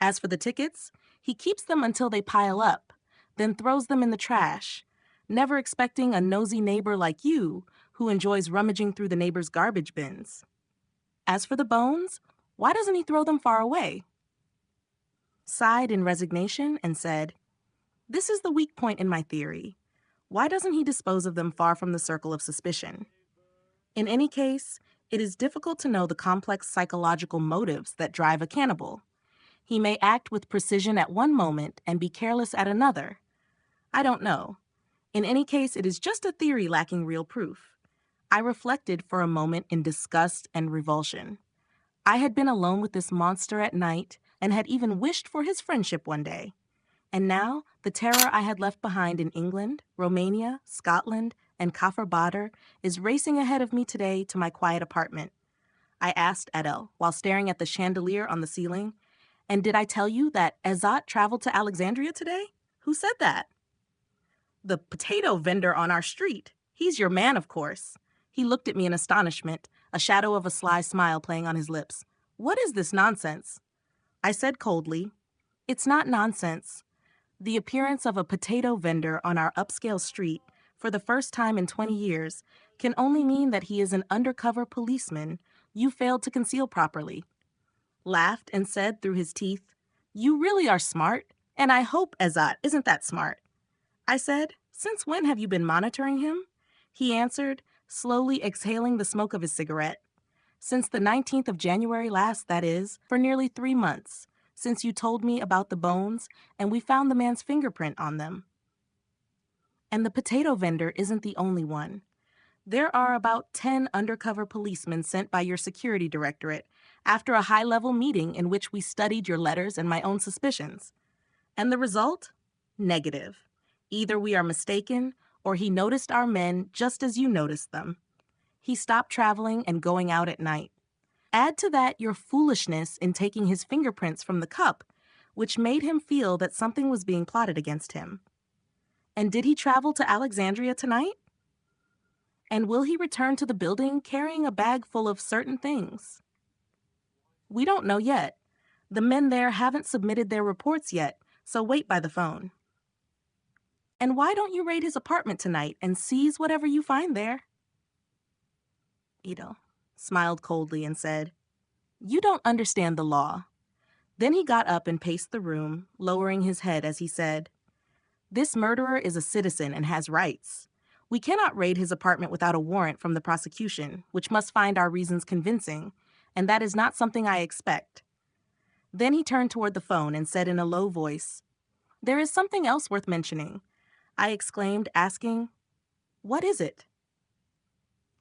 As for the tickets, he keeps them until they pile up, then throws them in the trash, never expecting a nosy neighbor like you who enjoys rummaging through the neighbor's garbage bins. As for the bones, why doesn't he throw them far away? Sighed in resignation and said, "This is the weak point in my theory. Why doesn't he dispose of them far from the circle of suspicion? In any case, it is difficult to know the complex psychological motives that drive a cannibal. He may act with precision at one moment and be careless at another. I don't know. In any case, it is just a theory lacking real proof." I reflected for a moment in disgust and revulsion. I had been alone with this monster at night and had even wished for his friendship one day. And now, the terror I had left behind in England, Romania, Scotland, and Kafr Badr is racing ahead of me today to my quiet apartment. I asked Adele while staring at the chandelier on the ceiling, "And did I tell you that Azat traveled to Alexandria today?" "Who said that?" "The potato vendor on our street. He's your man, of course." He looked at me in astonishment, a shadow of a sly smile playing on his lips. "What is this nonsense?" I said coldly, "It's not nonsense. The appearance of a potato vendor on our upscale street for the first time in 20 years can only mean that he is an undercover policeman you failed to conceal properly." Laughed and said through his teeth, "You really are smart, and I hope Azat isn't that smart." I said, "Since when have you been monitoring him?" He answered, slowly exhaling the smoke of his cigarette. "Since the 19th of January last, that is, for nearly 3 months, since you told me about the bones and we found the man's fingerprint on them." And the potato vendor isn't the only one. There are about 10 undercover policemen sent by your security directorate after a high-level meeting in which we studied your letters and my own suspicions. And the result? Negative. Either we are mistaken, or he noticed our men just as you noticed them. He stopped traveling and going out at night. Add to that your foolishness in taking his fingerprints from the cup, which made him feel that something was being plotted against him. And did he travel to Alexandria tonight? And will he return to the building carrying a bag full of certain things? We don't know yet. The men there haven't submitted their reports yet, so wait by the phone. And why don't you raid his apartment tonight and seize whatever you find there? Ito smiled coldly and said, "You don't understand the law." Then he got up and paced the room, lowering his head as he said, "This murderer is a citizen and has rights. We cannot raid his apartment without a warrant from the prosecution, which must find our reasons convincing, and that is not something I expect." Then he turned toward the phone and said in a low voice, "There is something else worth mentioning." I exclaimed, asking, "What is it?"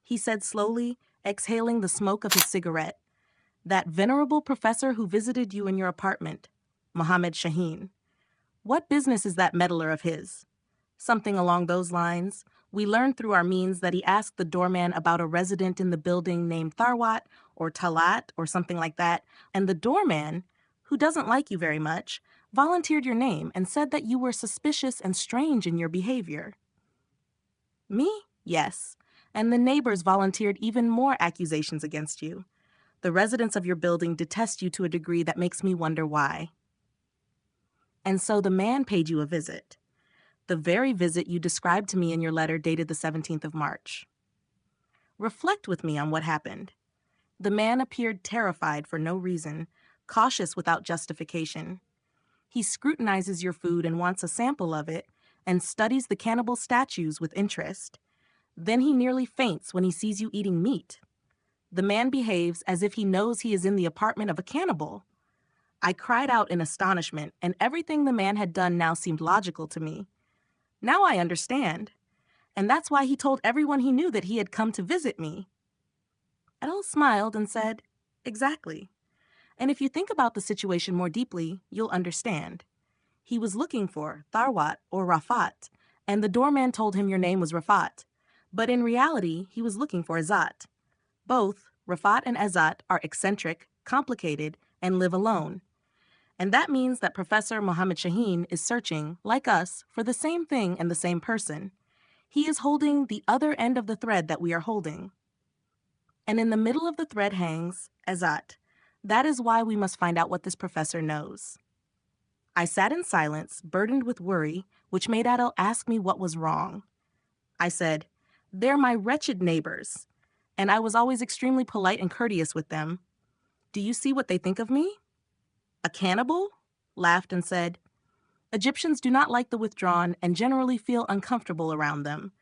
He said slowly, exhaling the smoke of his cigarette, "That venerable professor who visited you in your apartment, Mohammed Shaheen. What business is that meddler of his?" Something along those lines. We learned through our means that he asked the doorman about a resident in the building named Tharwat or Talat or something like that, and the doorman, who doesn't like you very much, volunteered your name and said that you were suspicious and strange in your behavior. Me? Yes. And the neighbors volunteered even more accusations against you. The residents of your building detest you to a degree that makes me wonder why. And so the man paid you a visit. The very visit you described to me in your letter dated the 17th of March. Reflect with me on what happened. The man appeared terrified for no reason, cautious without justification. He scrutinizes your food and wants a sample of it, and studies the cannibal statues with interest. Then he nearly faints when he sees you eating meat. The man behaves as if he knows he is in the apartment of a cannibal. I cried out in astonishment, and everything the man had done now seemed logical to me. Now I understand. And that's why he told everyone he knew that he had come to visit me. Adele smiled and said, "Exactly. And if you think about the situation more deeply, you'll understand. He was looking for Tharwat or Rafat, and the doorman told him your name was Rafat. But in reality, he was looking for Azat. Both, Rafat and Azat, are eccentric, complicated, and live alone. And that means that Professor Mohammed Shaheen is searching, like us, for the same thing and the same person. He is holding the other end of the thread that we are holding. And in the middle of the thread hangs Azat. That is why we must find out what this professor knows." I sat in silence, burdened with worry, which made Adele ask me what was wrong. I said, "They're my wretched neighbors, and I was always extremely polite and courteous with them. Do you see what they think of me?" "A cannibal?" Laughed and said, "Egyptians do not like the withdrawn and generally feel uncomfortable around them.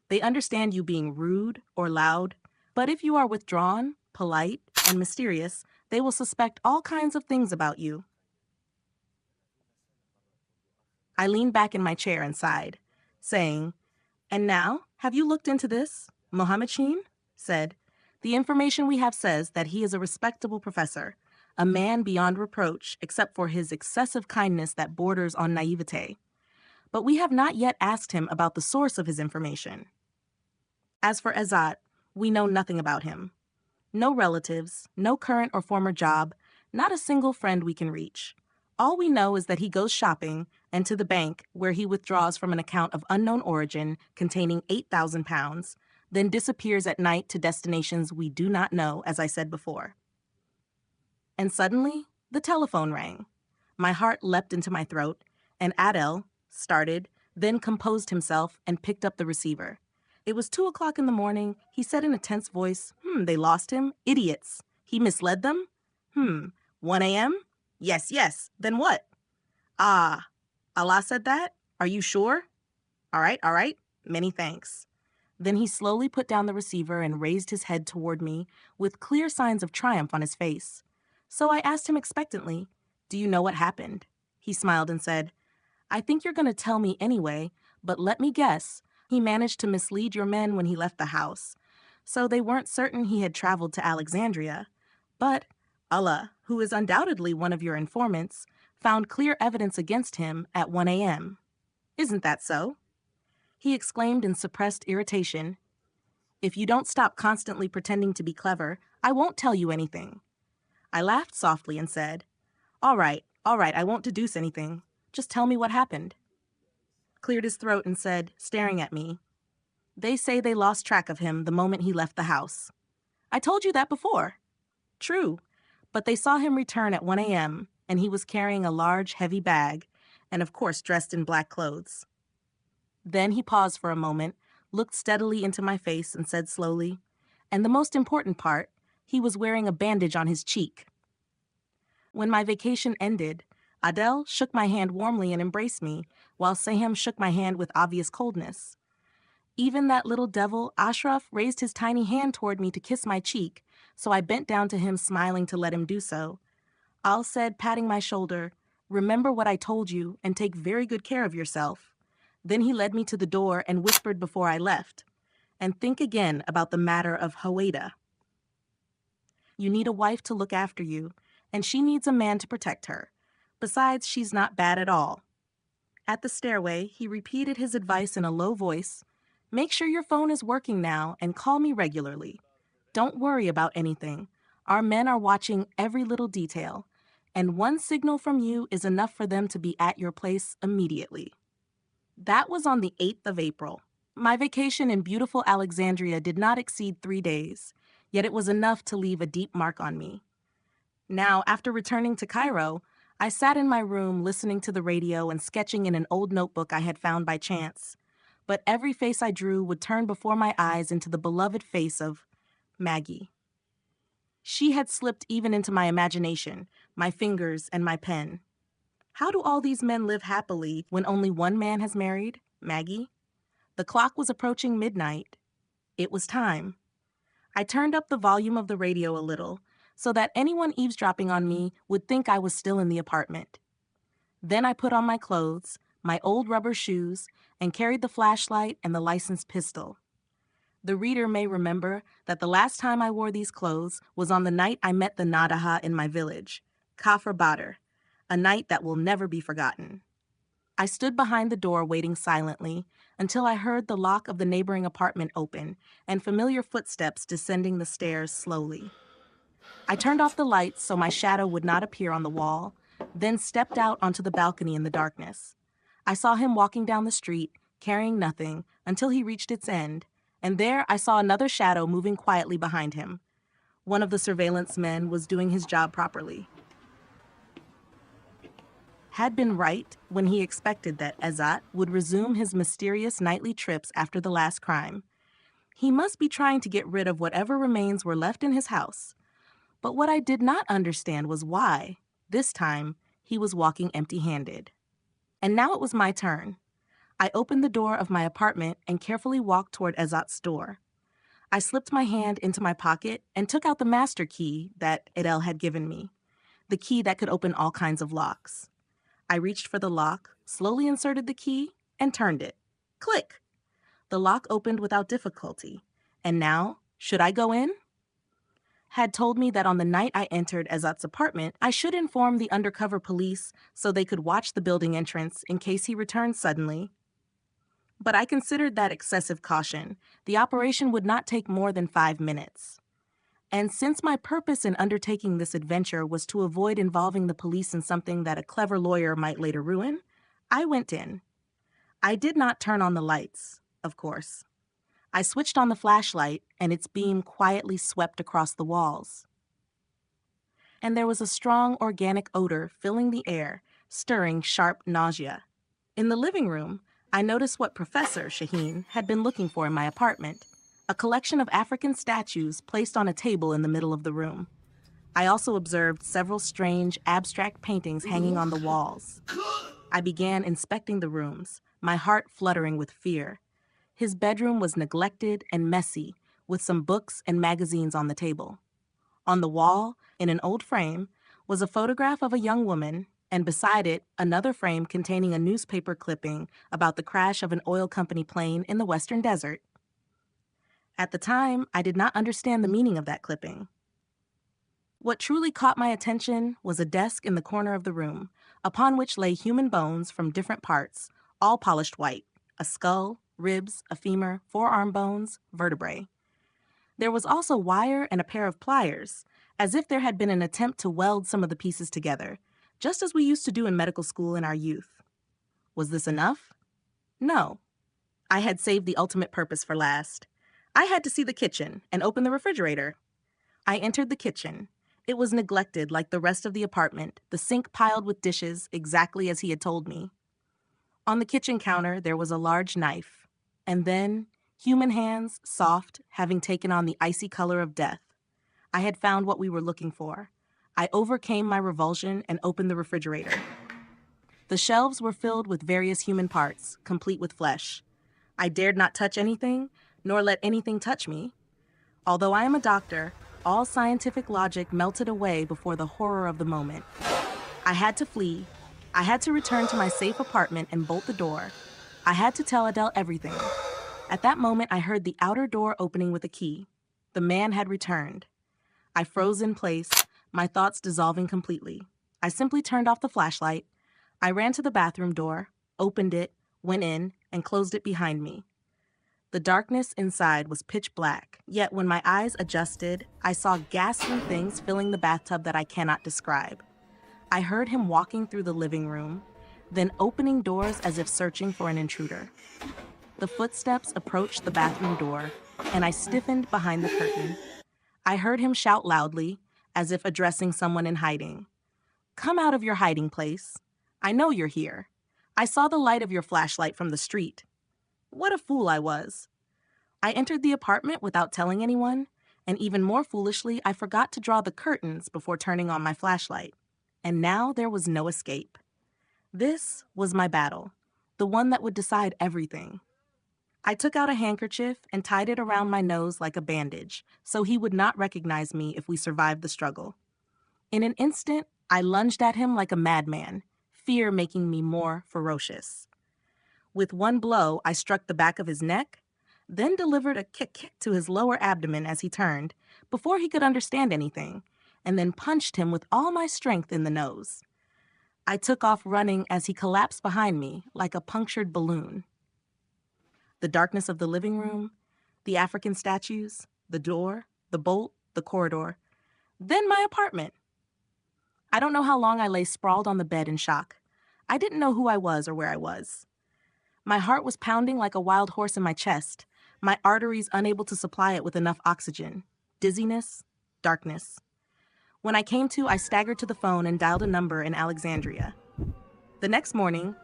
They understand you being rude or loud, but if you are withdrawn, polite, and mysterious, they will suspect all kinds of things about you." I leaned back in my chair and sighed, saying, "And now, have you looked into this?" Mohammed Sheen said, "The information we have says that he is a respectable professor, a man beyond reproach except for his excessive kindness that borders on naivete. But we have not yet asked him about the source of his information. As for Azat, we know nothing about him. No relatives, no current or former job, not a single friend we can reach. All we know is that he goes shopping and to the bank where he withdraws from an account of unknown origin containing £8,000, then disappears at night to destinations we do not know, as I said before." And suddenly, the telephone rang. My heart leapt into my throat, and Adel started, then composed himself and picked up the receiver. It was 2 o'clock in the morning. He said in a tense voice, "They lost him? Idiots. He misled them? 1 a.m.? Yes, yes. Then what? Ah, Allah said that? Are you sure? All right. Many thanks." Then he slowly put down the receiver and raised his head toward me with clear signs of triumph on his face. So I asked him expectantly, "Do you know what happened?" He smiled and said, "I think you're going to tell me anyway, but let me guess. He managed to mislead your men when he left the house. So they weren't certain he had traveled to Alexandria. But Allah, who is undoubtedly one of your informants, found clear evidence against him at 1 a.m. Isn't that so?" He exclaimed in suppressed irritation, "If you don't stop constantly pretending to be clever, I won't tell you anything." I laughed softly and said, all right, I won't deduce anything. Just tell me what happened." Cleared his throat and said, staring at me, "They say they lost track of him the moment he left the house." "I told you that before." "True, but they saw him return at 1 a.m., and he was carrying a large, heavy bag, and of course dressed in black clothes." Then he paused for a moment, looked steadily into my face, and said slowly, "And the most important part, he was wearing a bandage on his cheek." When my vacation ended, Adele shook my hand warmly and embraced me, while Saham shook my hand with obvious coldness. Even that little devil, Ashraf, raised his tiny hand toward me to kiss my cheek, so I bent down to him, smiling to let him do so. Al said, patting my shoulder, "Remember what I told you and take very good care of yourself." Then he led me to the door and whispered before I left, "And think again about the matter of Howeida. You need a wife to look after you, and she needs a man to protect her. Besides, she's not bad at all." At the stairway, he repeated his advice in a low voice. "Make sure your phone is working now and call me regularly. Don't worry about anything. Our men are watching every little detail, and one signal from you is enough for them to be at your place immediately." That was on the 8th of April. My vacation in beautiful Alexandria did not exceed 3 days, yet it was enough to leave a deep mark on me. Now, after returning to Cairo, I sat in my room listening to the radio and sketching in an old notebook I had found by chance. But every face I drew would turn before my eyes into the beloved face of Maggie. She had slipped even into my imagination, my fingers, and my pen. How do all these men live happily when only one man has married? Maggie? The clock was approaching midnight. It was time. I turned up the volume of the radio a little, so that anyone eavesdropping on me would think I was still in the apartment. Then I put on my clothes, my old rubber shoes, and carried the flashlight and the licensed pistol. The reader may remember that the last time I wore these clothes was on the night I met the Nadaha in my village, Kafr Badr, a night that will never be forgotten. I stood behind the door waiting silently until I heard the lock of the neighboring apartment open and familiar footsteps descending the stairs slowly. I turned off the lights so my shadow would not appear on the wall, then stepped out onto the balcony in the darkness. I saw him walking down the street, carrying nothing, until he reached its end, and there I saw another shadow moving quietly behind him. One of the surveillance men was doing his job properly. had been right when he expected that Ezat would resume his mysterious nightly trips after the last crime. He must be trying to get rid of whatever remains were left in his house. But what I did not understand was why, this time, he was walking empty-handed. And now it was my turn. I opened the door of my apartment and carefully walked toward Ezat's door. I slipped my hand into my pocket and took out the master key that Edel had given me, the key that could open all kinds of locks. I reached for the lock, slowly inserted the key, and turned it. Click! The lock opened without difficulty. And now, should I go in? Had told me that on the night I entered Ezat's apartment, I should inform the undercover police so they could watch the building entrance in case he returned suddenly. But I considered that excessive caution. The operation would not take more than 5 minutes. And since my purpose in undertaking this adventure was to avoid involving the police in something that a clever lawyer might later ruin, I went in. I did not turn on the lights, of course. I switched on the flashlight, and its beam quietly swept across the walls. And there was a strong organic odor filling the air, stirring sharp nausea. In the living room, I noticed what Professor Shaheen had been looking for in my apartment, a collection of African statues placed on a table in the middle of the room. I also observed several strange, abstract paintings hanging on the walls. I began inspecting the rooms, my heart fluttering with fear. His bedroom was neglected and messy, with some books and magazines on the table. On the wall, in an old frame, was a photograph of a young woman, and beside it, another frame containing a newspaper clipping about the crash of an oil company plane in the Western Desert. At the time, I did not understand the meaning of that clipping. What truly caught my attention was a desk in the corner of the room, upon which lay human bones from different parts, all polished white, a skull, ribs, a femur, forearm bones, vertebrae. There was also wire and a pair of pliers, as if there had been an attempt to weld some of the pieces together, just as we used to do in medical school in our youth. Was this enough? No. I had saved the ultimate purpose for last. I had to see the kitchen and open the refrigerator. I entered the kitchen. It was neglected like the rest of the apartment, the sink piled with dishes exactly as he had told me. On the kitchen counter, there was a large knife. And then, human hands, soft, having taken on the icy color of death. I had found what we were looking for. I overcame my revulsion and opened the refrigerator. The shelves were filled with various human parts, complete with flesh. I dared not touch anything, nor let anything touch me. Although I am a doctor, all scientific logic melted away before the horror of the moment. I had to flee. I had to return to my safe apartment and bolt the door. I had to tell Adele everything. At that moment, I heard the outer door opening with a key. The man had returned. I froze in place, my thoughts dissolving completely. I simply turned off the flashlight. I ran to the bathroom door, opened it, went in, and closed it behind me. The darkness inside was pitch black, yet when my eyes adjusted, I saw ghastly things filling the bathtub that I cannot describe. I heard him walking through the living room, then opening doors as if searching for an intruder. The footsteps approached the bathroom door, and I stiffened behind the curtain. I heard him shout loudly, as if addressing someone in hiding. "Come out of your hiding place. I know you're here. I saw the light of your flashlight from the street." What a fool I was. I entered the apartment without telling anyone, and even more foolishly, I forgot to draw the curtains before turning on my flashlight. And now there was no escape. This was my battle, the one that would decide everything. I took out a handkerchief and tied it around my nose like a bandage, so he would not recognize me if we survived the struggle. In an instant, I lunged at him like a madman, fear making me more ferocious. With one blow, I struck the back of his neck, then delivered a kick to his lower abdomen as he turned, before he could understand anything, and then punched him with all my strength in the nose. I took off running as he collapsed behind me like a punctured balloon. The darkness of the living room, the African statues, the door, the bolt, the corridor, then my apartment. I don't know how long I lay sprawled on the bed in shock. I didn't know who I was or where I was. My heart was pounding like a wild horse in my chest, my arteries unable to supply it with enough oxygen. Dizziness, darkness. When I came to, I staggered to the phone and dialed a number in Alexandria. The next morning,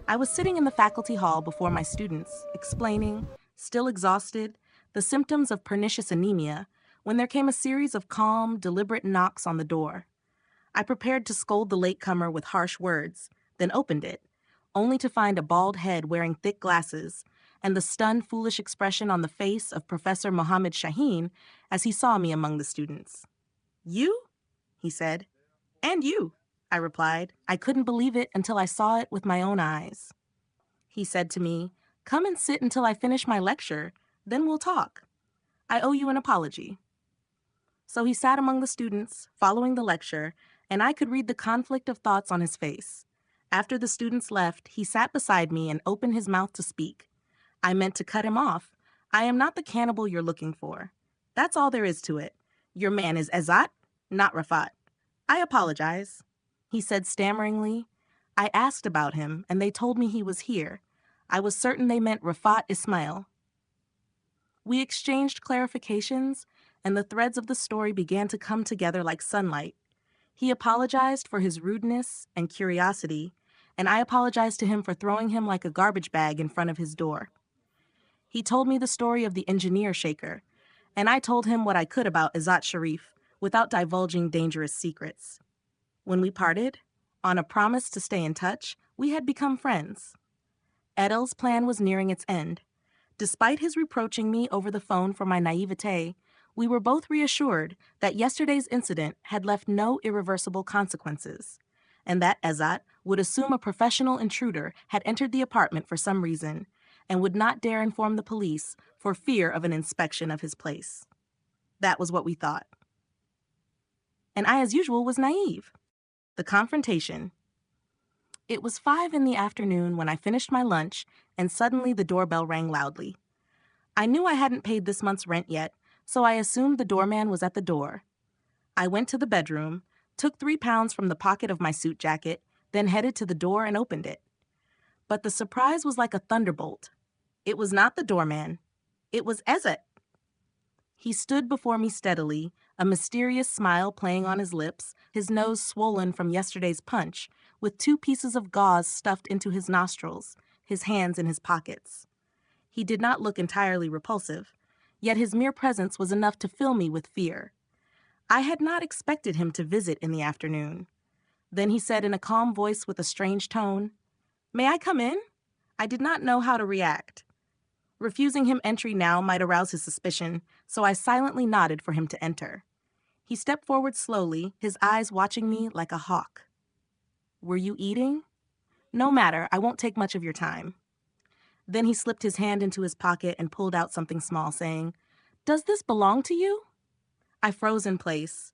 I was sitting in the faculty hall before my students, explaining, still exhausted, the symptoms of pernicious anemia, when there came a series of calm, deliberate knocks on the door. I prepared to scold the latecomer with harsh words, then opened it, only to find a bald head wearing thick glasses and the stunned, foolish expression on the face of Professor Mohammed Shaheen as he saw me among the students. "You?" he said. "And you," I replied. I couldn't believe it until I saw it with my own eyes. He said to me, "Come and sit until I finish my lecture, then we'll talk. I owe you an apology." So he sat among the students, following the lecture, and I could read the conflict of thoughts on his face. After the students left, he sat beside me and opened his mouth to speak. I meant to cut him off. "I am not the cannibal you're looking for. That's all there is to it. Your man is Azat, not Rafat. I apologize," he said stammeringly. "I asked about him, and they told me he was here. I was certain they meant Rafat Ismail." We exchanged clarifications, and the threads of the story began to come together like sunlight. He apologized for his rudeness and curiosity, and I apologized to him for throwing him like a garbage bag in front of his door. He told me the story of the engineer shaker, and I told him what I could about Izzat Sharif without divulging dangerous secrets. When we parted, on a promise to stay in touch, we had become friends. Edel's plan was nearing its end. Despite his reproaching me over the phone for my naivete, we were both reassured that yesterday's incident had left no irreversible consequences, and that Izzat would assume a professional intruder had entered the apartment for some reason, and would not dare inform the police for fear of an inspection of his place. That was what we thought. And I, as usual, was naive. The confrontation. It was 5 in the afternoon when I finished my lunch, and suddenly the doorbell rang loudly. I knew I hadn't paid this month's rent yet, so I assumed the doorman was at the door. I went to the bedroom, took £3 from the pocket of my suit jacket, then headed to the door and opened it. But the surprise was like a thunderbolt. It was not the doorman. It was Izzat. He stood before me steadily, a mysterious smile playing on his lips, his nose swollen from yesterday's punch, with 2 pieces of gauze stuffed into his nostrils, his hands in his pockets. He did not look entirely repulsive, yet his mere presence was enough to fill me with fear. I had not expected him to visit in the afternoon. Then he said in a calm voice with a strange tone, "May I come in?" I did not know how to react. Refusing him entry now might arouse his suspicion, so I silently nodded for him to enter. He stepped forward slowly, his eyes watching me like a hawk. "Were you eating?" "No matter, I won't take much of your time." Then he slipped his hand into his pocket and pulled out something small, saying, "Does this belong to you?" I froze in place.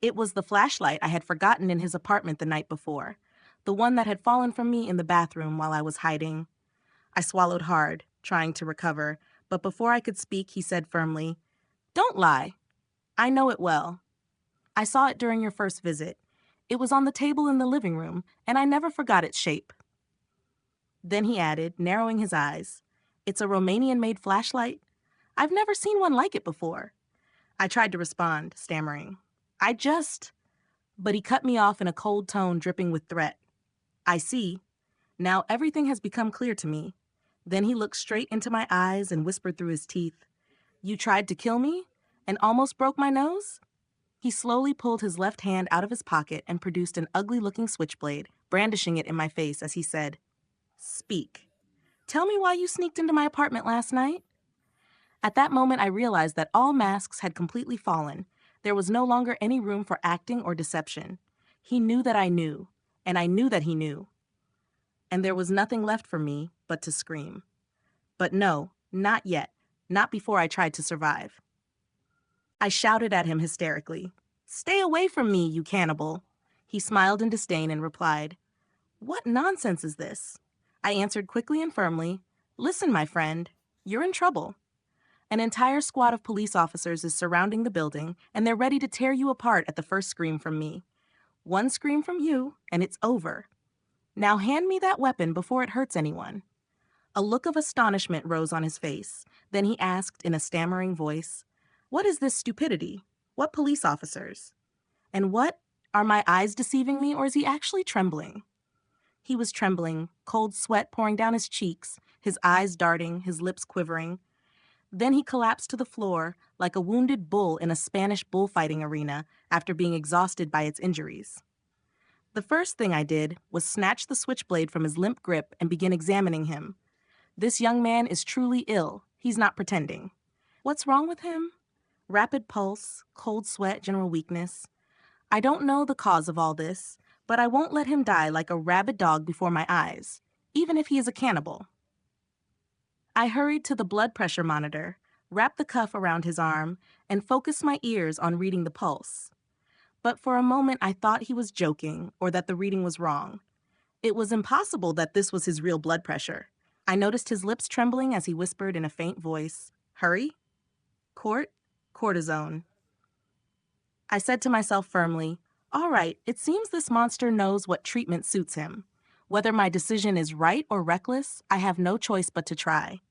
It was the flashlight I had forgotten in his apartment the night before, the one that had fallen from me in the bathroom while I was hiding. I swallowed hard, trying to recover, but before I could speak, he said firmly, "Don't lie. I know it well. I saw it during your first visit. It was on the table in the living room, and I never forgot its shape." Then he added, narrowing his eyes, "It's a Romanian-made flashlight? I've never seen one like it before." I tried to respond, stammering, But he cut me off in a cold tone dripping with threat. "I see. Now everything has become clear to me." Then he looked straight into my eyes and whispered through his teeth, "You tried to kill me? And almost broke my nose?" He slowly pulled his left hand out of his pocket and produced an ugly-looking switchblade, brandishing it in my face as he said, "Speak. Tell me why you sneaked into my apartment last night." At that moment, I realized that all masks had completely fallen. There was no longer any room for acting or deception. He knew that I knew, and I knew that he knew. And there was nothing left for me but to scream. But no, not yet, not before I tried to survive. I shouted at him hysterically, "Stay away from me, you cannibal." He smiled in disdain and replied, "What nonsense is this?" I answered quickly and firmly, "Listen, my friend, you're in trouble. An entire squad of police officers is surrounding the building, and they're ready to tear you apart at the first scream from me. One scream from you, and it's over. Now hand me that weapon before it hurts anyone." A look of astonishment rose on his face. Then he asked in a stammering voice, "What is this stupidity? What police officers? And what? Are my eyes deceiving me, or is he actually trembling?" He was trembling, cold sweat pouring down his cheeks, his eyes darting, his lips quivering. Then he collapsed to the floor like a wounded bull in a Spanish bullfighting arena after being exhausted by its injuries. The first thing I did was snatch the switchblade from his limp grip and begin examining him. This young man is truly ill. He's not pretending. What's wrong with him? Rapid pulse, cold sweat, general weakness. I don't know the cause of all this, but I won't let him die like a rabid dog before my eyes, even if he is a cannibal. I hurried to the blood pressure monitor, wrapped the cuff around his arm, and focused my ears on reading the pulse. But for a moment I thought he was joking or that the reading was wrong. It was impossible that this was his real blood pressure. I noticed his lips trembling as he whispered in a faint voice, "Hurry? Court? Cortisone." I said to myself firmly, "All right, it seems this monster knows what treatment suits him. Whether my decision is right or reckless, I have no choice but to try.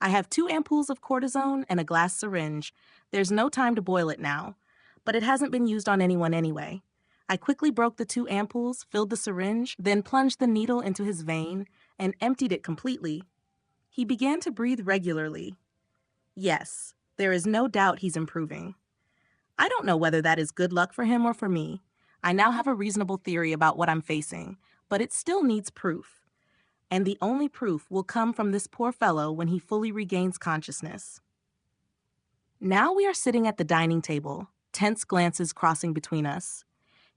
I have 2 ampoules of cortisone and a glass syringe. There's no time to boil it now, but it hasn't been used on anyone anyway." I quickly broke the 2 ampoules, filled the syringe, then plunged the needle into his vein and emptied it completely. He began to breathe regularly. Yes, there is no doubt he's improving. I don't know whether that is good luck for him or for me. I now have a reasonable theory about what I'm facing, but it still needs proof. And the only proof will come from this poor fellow when he fully regains consciousness. Now we are sitting at the dining table, tense glances crossing between us.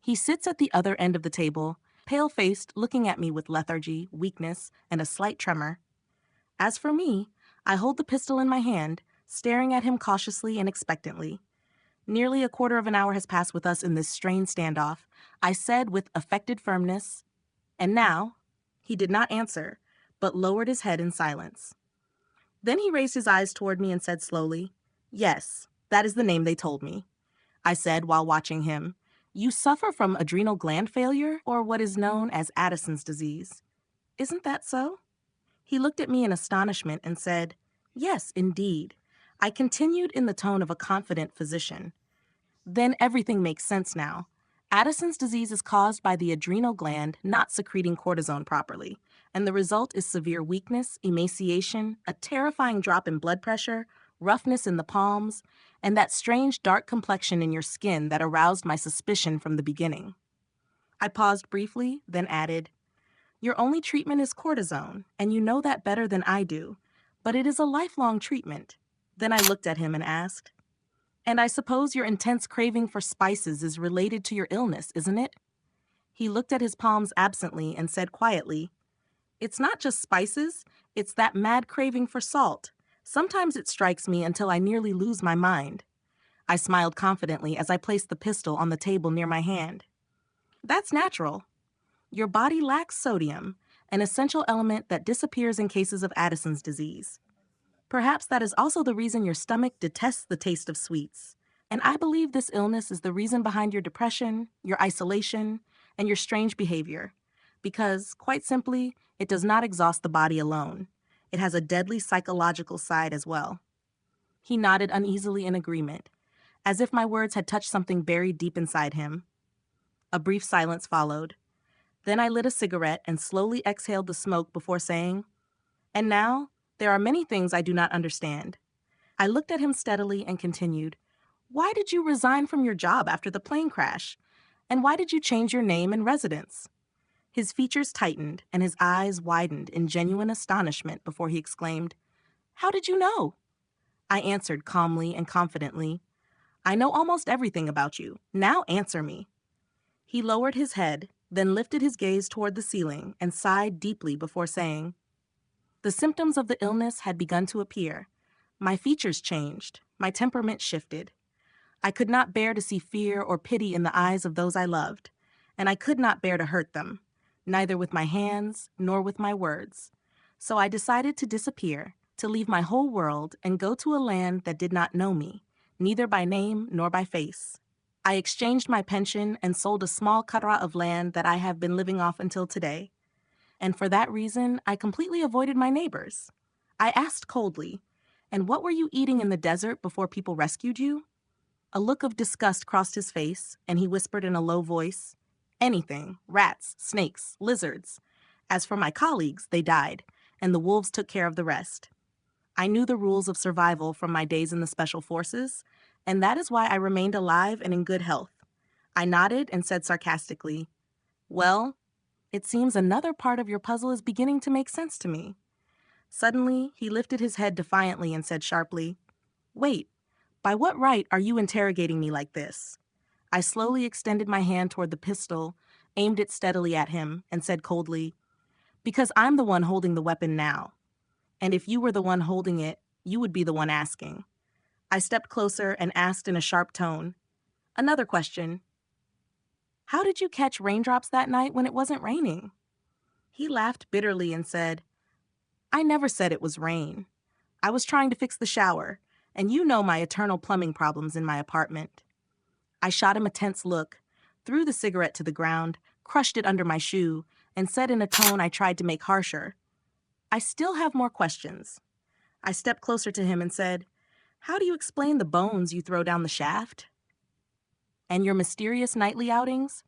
He sits at the other end of the table, pale-faced, looking at me with lethargy, weakness, and a slight tremor. As for me, I hold the pistol in my hand, staring at him cautiously and expectantly. Nearly a quarter of an hour has passed with us in this strained standoff. I said with affected firmness, "And now?" He did not answer, but lowered his head in silence. Then he raised his eyes toward me and said slowly, "Yes, that is the name they told me." I said while watching him, "You suffer from adrenal gland failure, or what is known as Addison's disease. Isn't that so?" He looked at me in astonishment and said, "Yes, indeed." I continued in the tone of a confident physician. "Then everything makes sense now. Addison's disease is caused by the adrenal gland not secreting cortisone properly, and the result is severe weakness, emaciation, a terrifying drop in blood pressure, roughness in the palms, and that strange dark complexion in your skin that aroused my suspicion from the beginning." I paused briefly, then added, "Your only treatment is cortisone, and you know that better than I do, but it is a lifelong treatment." Then I looked at him and asked, "And I suppose your intense craving for spices is related to your illness, isn't it?" He looked at his palms absently and said quietly, "It's not just spices, it's that mad craving for salt. Sometimes it strikes me until I nearly lose my mind." I smiled confidently as I placed the pistol on the table near my hand. "That's natural. Your body lacks sodium, an essential element that disappears in cases of Addison's disease. Perhaps that is also the reason your stomach detests the taste of sweets. And I believe this illness is the reason behind your depression, your isolation, and your strange behavior. Because, quite simply, it does not exhaust the body alone. It has a deadly psychological side as well." He nodded uneasily in agreement, as if my words had touched something buried deep inside him. A brief silence followed. Then I lit a cigarette and slowly exhaled the smoke before saying, "And now, there are many things I do not understand." I looked at him steadily and continued, "Why did you resign from your job after the plane crash? And why did you change your name and residence?" His features tightened and his eyes widened in genuine astonishment before he exclaimed, "How did you know?" I answered calmly and confidently, "I know almost everything about you. Now answer me." He lowered his head, then lifted his gaze toward the ceiling and sighed deeply before saying, "The symptoms of the illness had begun to appear. My features changed, my temperament shifted. I could not bear to see fear or pity in the eyes of those I loved, and I could not bear to hurt them, neither with my hands nor with my words. So I decided to disappear, to leave my whole world and go to a land that did not know me, neither by name nor by face. I exchanged my pension and sold a small kara of land that I have been living off until today. And for that reason, I completely avoided my neighbors. I asked coldly, 'And what were you eating in the desert before people rescued you?' A look of disgust crossed his face, and he whispered in a low voice, 'Anything, rats, snakes, lizards.' As for my colleagues, they died, and the wolves took care of the rest. I knew the rules of survival from my days in the Special Forces, and that is why I remained alive and in good health. I nodded and said sarcastically, "Well, it seems another part of your puzzle is beginning to make sense to me." Suddenly, he lifted his head defiantly and said sharply, "Wait, by what right are you interrogating me like this?" I slowly extended my hand toward the pistol, aimed it steadily at him, and said coldly, "Because I'm the one holding the weapon now. And if you were the one holding it, you would be the one asking." I stepped closer and asked in a sharp tone, "Another question. How did you catch raindrops that night when it wasn't raining?" He laughed bitterly and said, "I never said it was rain. I was trying to fix the shower, and you know my eternal plumbing problems in my apartment." I shot him a tense look, threw the cigarette to the ground, crushed it under my shoe, and said in a tone I tried to make harsher, "I still have more questions." I stepped closer to him and said, "How do you explain the bones you throw down the shaft? And your mysterious nightly outings?"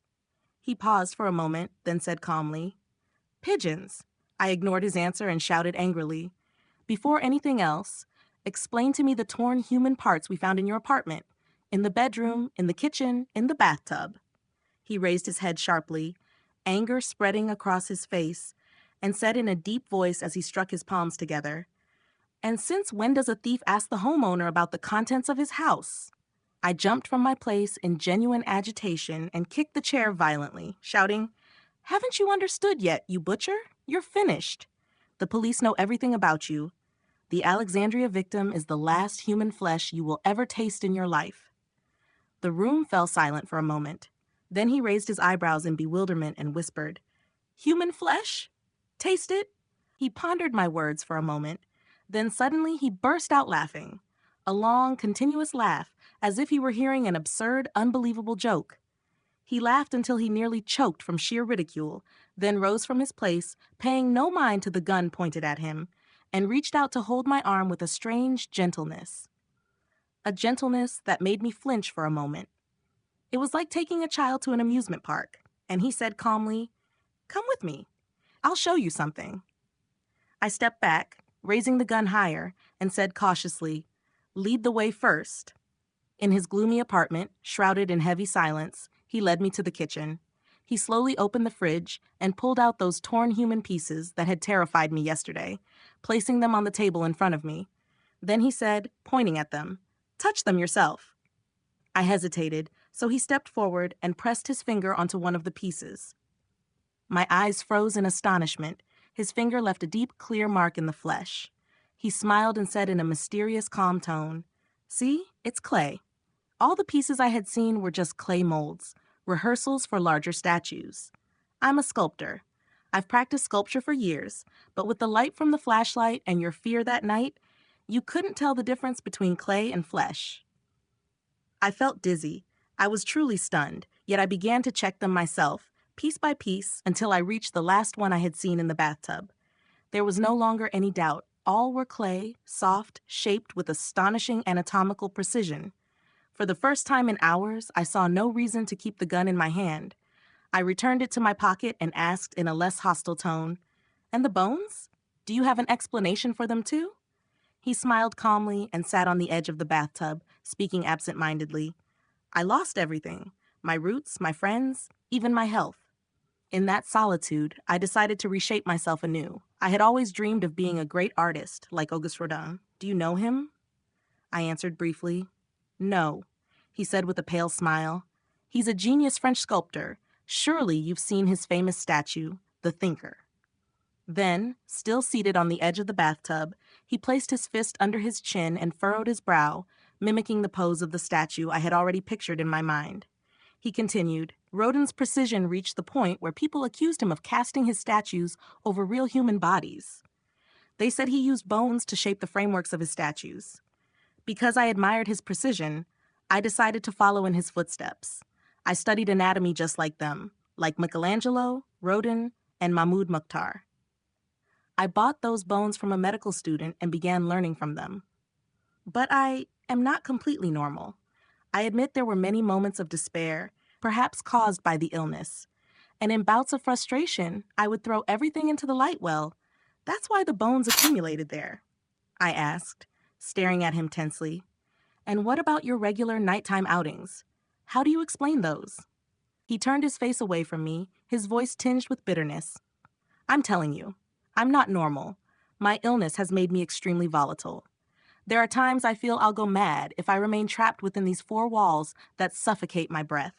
He paused for a moment, then said calmly, "Pigeons." I ignored his answer and shouted angrily, "Before anything else, explain to me the torn human parts we found in your apartment, in the bedroom, in the kitchen, in the bathtub." He raised his head sharply, anger spreading across his face, and said in a deep voice as he struck his palms together, "And since when does a thief ask the homeowner about the contents of his house?" I jumped from my place in genuine agitation and kicked the chair violently, shouting, "Haven't you understood yet, you butcher? You're finished. The police know everything about you. The Alexandria victim is the last human flesh you will ever taste in your life." The room fell silent for a moment. Then he raised his eyebrows in bewilderment and whispered, "Human flesh? Taste it?" He pondered my words for a moment. Then suddenly he burst out laughing. A long, continuous laugh, as if he were hearing an absurd, unbelievable joke. He laughed until he nearly choked from sheer ridicule, then rose from his place, paying no mind to the gun pointed at him, and reached out to hold my arm with a strange gentleness. A gentleness that made me flinch for a moment. It was like taking a child to an amusement park, and he said calmly, "Come with me. I'll show you something." I stepped back, raising the gun higher, and said cautiously, "Lead the way first." In his gloomy apartment, shrouded in heavy silence, he led me to the kitchen. He slowly opened the fridge and pulled out those torn human pieces that had terrified me yesterday, placing them on the table in front of me. Then he said, pointing at them, "Touch them yourself." I hesitated, so he stepped forward and pressed his finger onto one of the pieces. My eyes froze in astonishment. His finger left a deep, clear mark in the flesh. He smiled and said in a mysterious, calm tone, "See, it's clay. All the pieces I had seen were just clay molds, rehearsals for larger statues. I'm a sculptor. I've practiced sculpture for years, but with the light from the flashlight and your fear that night, you couldn't tell the difference between clay and flesh." I felt dizzy. I was truly stunned, yet I began to check them myself, piece by piece, until I reached the last one I had seen in the bathtub. There was no longer any doubt. All were clay, soft, shaped with astonishing anatomical precision. For the first time in hours, I saw no reason to keep the gun in my hand. I returned it to my pocket and asked in a less hostile tone, "And the bones? Do you have an explanation for them too?" He smiled calmly and sat on the edge of the bathtub, speaking absent-mindedly. "I lost everything. My roots, my friends, even my health. In that solitude, I decided to reshape myself anew. I had always dreamed of being a great artist, like Auguste Rodin. Do you know him?" I answered briefly, "No," he said with a pale smile. "He's a genius French sculptor. Surely you've seen his famous statue, The Thinker." Then, still seated on the edge of the bathtub, he placed his fist under his chin and furrowed his brow, mimicking the pose of the statue I had already pictured in my mind. He continued, "Rodin's precision reached the point where people accused him of casting his statues over real human bodies. They said he used bones to shape the frameworks of his statues. Because I admired his precision, I decided to follow in his footsteps. I studied anatomy just like them, like Michelangelo, Rodin, and Mahmoud Mukhtar. I bought those bones from a medical student and began learning from them. But I am not completely normal. I admit there were many moments of despair, perhaps caused by the illness. And in bouts of frustration, I would throw everything into the light well. That's why the bones accumulated there, I asked, staring at him tensely. And what about your regular nighttime outings? How do you explain those? He turned his face away from me, his voice tinged with bitterness. I'm telling you, I'm not normal. My illness has made me extremely volatile. There are times I feel I'll go mad if I remain trapped within these four walls that suffocate my breath.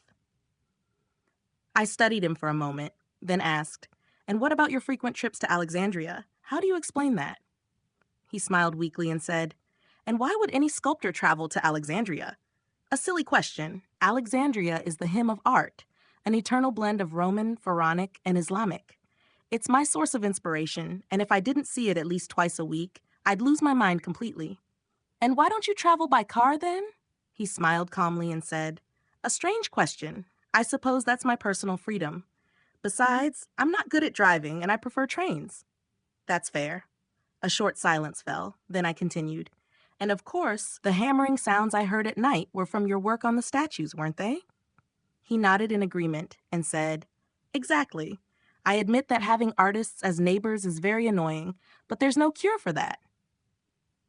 I studied him for a moment, then asked, And what about your frequent trips to Alexandria? How do you explain that? He smiled weakly and said, And why would any sculptor travel to Alexandria? A silly question. Alexandria is the hymn of art, an eternal blend of Roman, Pharaonic, and Islamic. It's my source of inspiration, and if I didn't see it at least twice a week, I'd lose my mind completely. And why don't you travel by car then? He smiled calmly and said, A strange question. I suppose that's my personal freedom. Besides, I'm not good at driving and I prefer trains. That's fair. A short silence fell. Then I continued. And of course, the hammering sounds I heard at night were from your work on the statues, weren't they? He nodded in agreement and said, Exactly. I admit that having artists as neighbors is very annoying, but there's no cure for that.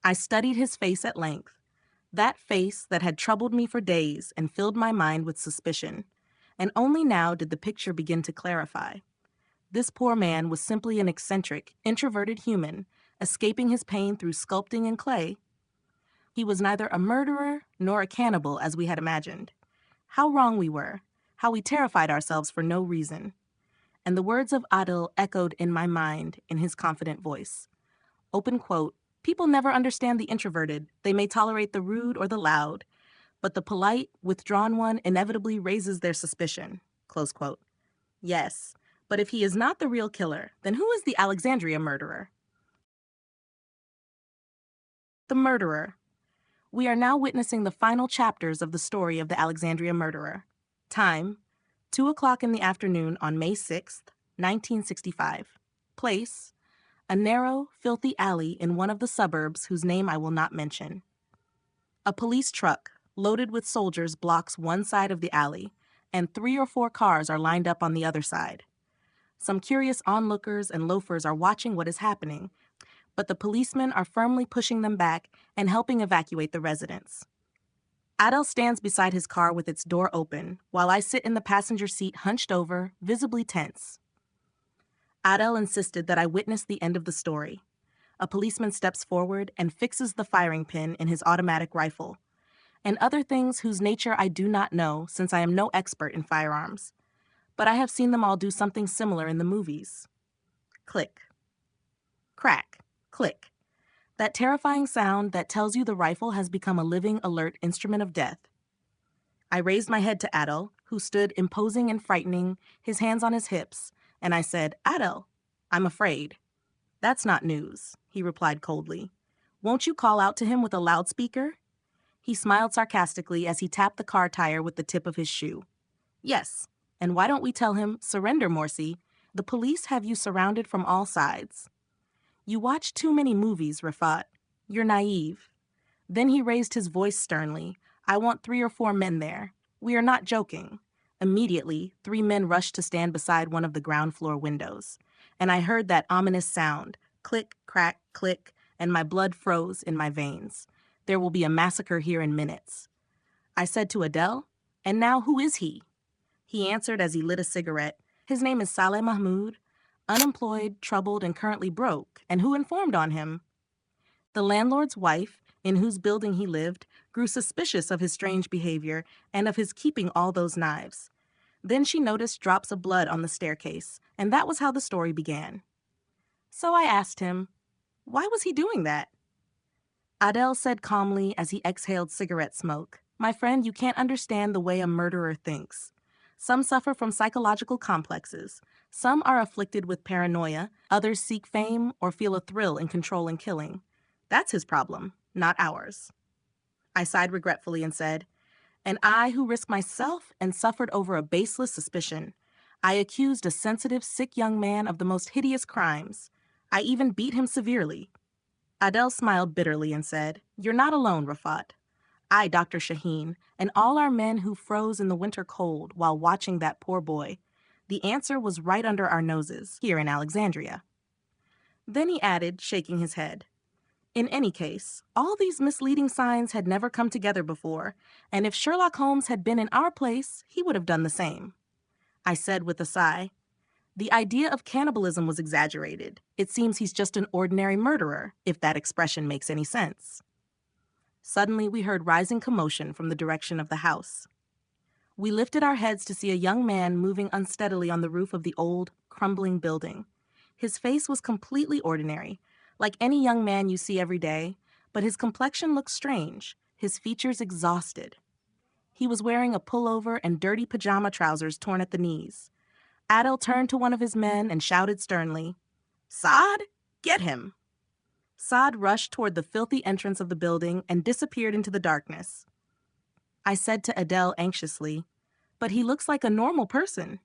I studied his face at length, that face that had troubled me for days and filled my mind with suspicion, and only now did the picture begin to clarify. This poor man was simply an eccentric, introverted human, escaping his pain through sculpting in clay. He was neither a murderer nor a cannibal as we had imagined. How wrong we were, how we terrified ourselves for no reason. And the words of Adil echoed in my mind in his confident voice. Open quote, People never understand the introverted. They may tolerate the rude or the loud, but the polite, withdrawn one inevitably raises their suspicion. Close quote. Yes, but if he is not the real killer, then who is the Alexandria murderer? The murderer. We are now witnessing the final chapters of the story of the Alexandria murderer. Time, 2 o'clock in the afternoon on May 6th, 1965. Place, a narrow, filthy alley in one of the suburbs whose name I will not mention. A police truck, loaded with soldiers, blocks one side of the alley, and 3 or 4 cars are lined up on the other side. Some curious onlookers and loafers are watching what is happening, but the policemen are firmly pushing them back and helping evacuate the residents. Adel stands beside his car with its door open, while I sit in the passenger seat hunched over, visibly tense. Adel insisted that I witness the end of the story. A policeman steps forward and fixes the firing pin in his automatic rifle, and other things whose nature I do not know since I am no expert in firearms. But I have seen them all do something similar in the movies. Click. Crack. Click. That terrifying sound that tells you the rifle has become a living, alert instrument of death. I raised my head to Adel, who stood imposing and frightening, his hands on his hips, and I said, Adel, I'm afraid. That's not news, he replied coldly. Won't you call out to him with a loudspeaker? He smiled sarcastically as he tapped the car tire with the tip of his shoe. Yes, and why don't we tell him, surrender, Morsi. The police have you surrounded from all sides. You watch too many movies, Rafat. You're naive. Then he raised his voice sternly. I want 3 or 4 men there. We are not joking. Immediately, 3 men rushed to stand beside one of the ground floor windows, and I heard that ominous sound, click, crack, click, and my blood froze in my veins. There will be a massacre here in minutes. I said to Adel, And now who is he? He answered as he lit a cigarette. His name is Saleh Mahmoud, unemployed, troubled, and currently broke. And who informed on him? The landlord's wife, in whose building he lived, grew suspicious of his strange behavior and of his keeping all those knives. Then she noticed drops of blood on the staircase, and that was how the story began. So I asked him, why was he doing that? Adel said calmly as he exhaled cigarette smoke, My friend, you can't understand the way a murderer thinks. Some suffer from psychological complexes. Some are afflicted with paranoia. Others seek fame or feel a thrill in controlling killing. That's his problem, not ours. I sighed regretfully and said, And I who risked myself and suffered over a baseless suspicion. I accused a sensitive, sick young man of the most hideous crimes. I even beat him severely. Adel smiled bitterly and said, You're not alone, Rafat. I, Dr. Shaheen, and all our men who froze in the winter cold while watching that poor boy. The answer was right under our noses, here in Alexandria. Then he added, shaking his head, "In any case, all these misleading signs had never come together before, and if Sherlock Holmes had been in our place, he would have done the same." I said with a sigh, "The idea of cannibalism was exaggerated. It seems he's just an ordinary murderer, if that expression makes any sense." Suddenly, we heard rising commotion from the direction of the house. We lifted our heads to see a young man moving unsteadily on the roof of the old, crumbling building. His face was completely ordinary, like any young man you see every day, but his complexion looked strange, his features exhausted. He was wearing a pullover and dirty pajama trousers torn at the knees. Adel turned to one of his men and shouted sternly, "Saad, get him!" Saad rushed toward the filthy entrance of the building and disappeared into the darkness. I said to Adele anxiously, "But he looks like a normal person."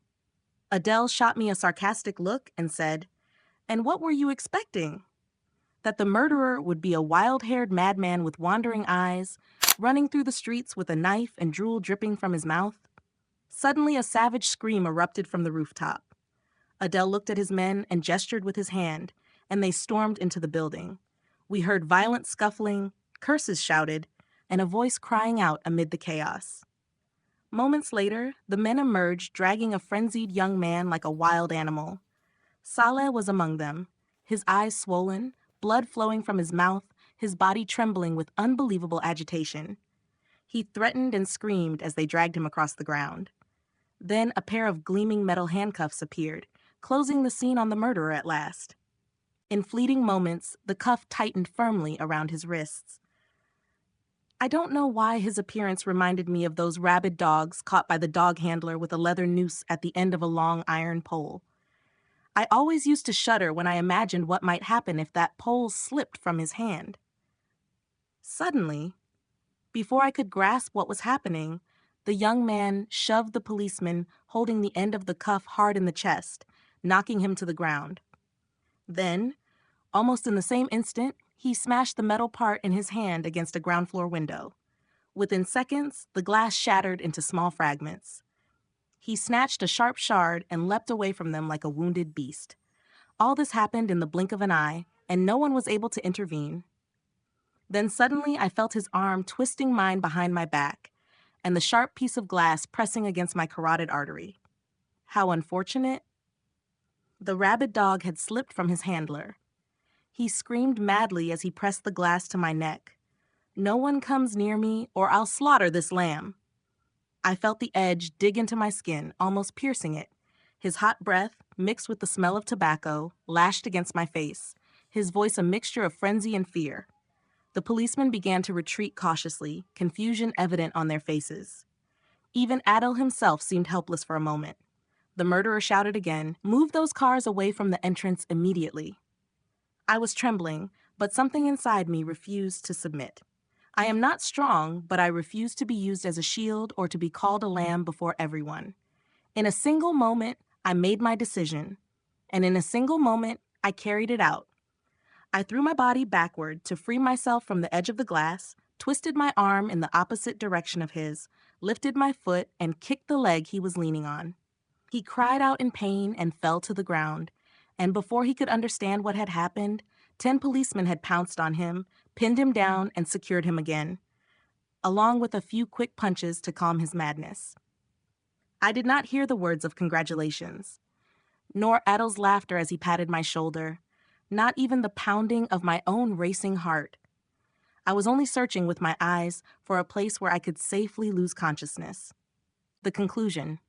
Adele shot me a sarcastic look and said, "And what were you expecting? That the murderer would be a wild-haired madman with wandering eyes, running through the streets with a knife and drool dripping from his mouth?" Suddenly a savage scream erupted from the rooftop. Adele looked at his men and gestured with his hand, and they stormed into the building. We heard violent scuffling, curses shouted, and a voice crying out amid the chaos. Moments later, the men emerged dragging a frenzied young man like a wild animal. Saleh was among them, his eyes swollen, blood flowing from his mouth, his body trembling with unbelievable agitation. He threatened and screamed as they dragged him across the ground. Then a pair of gleaming metal handcuffs appeared, closing the scene on the murderer at last. In fleeting moments, the cuff tightened firmly around his wrists. I don't know why his appearance reminded me of those rabid dogs caught by the dog handler with a leather noose at the end of a long iron pole. I always used to shudder when I imagined what might happen if that pole slipped from his hand. Suddenly, before I could grasp what was happening, the young man shoved the policeman holding the end of the cuff hard in the chest, knocking him to the ground. Then, almost in the same instant, he smashed the metal part in his hand against a ground floor window. Within seconds, the glass shattered into small fragments. He snatched a sharp shard and leapt away from them like a wounded beast. All this happened in the blink of an eye, and no one was able to intervene. Then suddenly I felt his arm twisting mine behind my back, and the sharp piece of glass pressing against my carotid artery. How unfortunate. The rabid dog had slipped from his handler. He screamed madly as he pressed the glass to my neck. "No one comes near me, or I'll slaughter this lamb." I felt the edge dig into my skin, almost piercing it. His hot breath, mixed with the smell of tobacco, lashed against my face, his voice a mixture of frenzy and fear. The policemen began to retreat cautiously, confusion evident on their faces. Even Adel himself seemed helpless for a moment. The murderer shouted again, "Move those cars away from the entrance immediately." I was trembling, but something inside me refused to submit. I am not strong, but I refuse to be used as a shield or to be called a lamb before everyone. In a single moment, I made my decision, and in a single moment, I carried it out. I threw my body backward to free myself from the edge of the glass, twisted my arm in the opposite direction of his, lifted my foot, and kicked the leg he was leaning on. He cried out in pain and fell to the ground, and before he could understand what had happened, 10 policemen had pounced on him, pinned him down, and secured him again, along with a few quick punches to calm his madness. I did not hear the words of congratulations, nor Adel's laughter as he patted my shoulder, not even the pounding of my own racing heart. I was only searching with my eyes for a place where I could safely lose consciousness. The conclusion.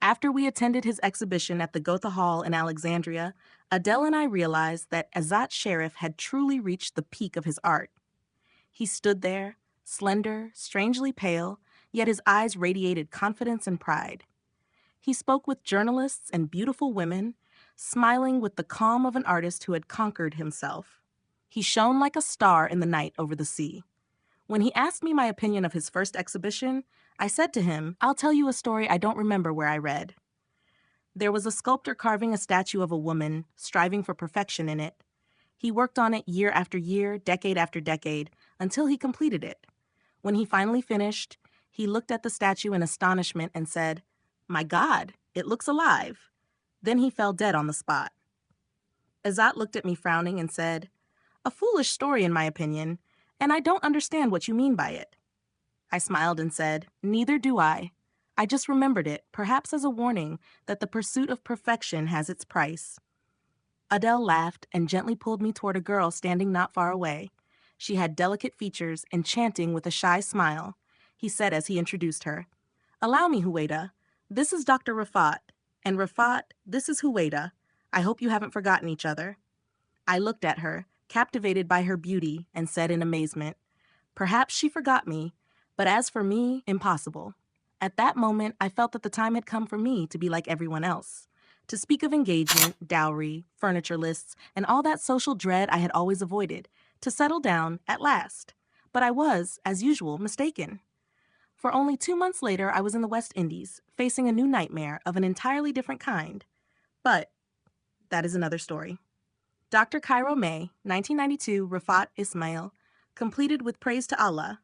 After we attended his exhibition at the Gotha Hall in Alexandria, Adele and I realized that Azat Sharif had truly reached the peak of his art. He stood there, slender, strangely pale, yet his eyes radiated confidence and pride. He spoke with journalists and beautiful women, smiling with the calm of an artist who had conquered himself. He shone like a star in the night over the sea. When he asked me my opinion of his first exhibition, I said to him, "I'll tell you a story I don't remember where I read." There was a sculptor carving a statue of a woman, striving for perfection in it. He worked on it year after year, decade after decade, until he completed it. When he finally finished, he looked at the statue in astonishment and said, "My God, it looks alive." Then he fell dead on the spot. Azat looked at me frowning and said, "A foolish story in my opinion, and I don't understand what you mean by it." I smiled and said, "Neither do I. I just remembered it, perhaps as a warning that the pursuit of perfection has its price." Adele laughed and gently pulled me toward a girl standing not far away. She had delicate features, enchanting with a shy smile. He said as he introduced her, "Allow me, Huwaida. This is Dr. Rafat. And Rafat, this is Huwaida. I hope you haven't forgotten each other." I looked at her, captivated by her beauty, and said in amazement, "Perhaps she forgot me, but as for me, impossible." At that moment, I felt that the time had come for me to be like everyone else. To speak of engagement, dowry, furniture lists, and all that social dread I had always avoided. To settle down, at last. But I was, as usual, mistaken. For only 2 months later, I was in the West Indies, facing a new nightmare of an entirely different kind. But that is another story. Dr. Cairo May, 1992, Rafat Ismail, completed with praise to Allah,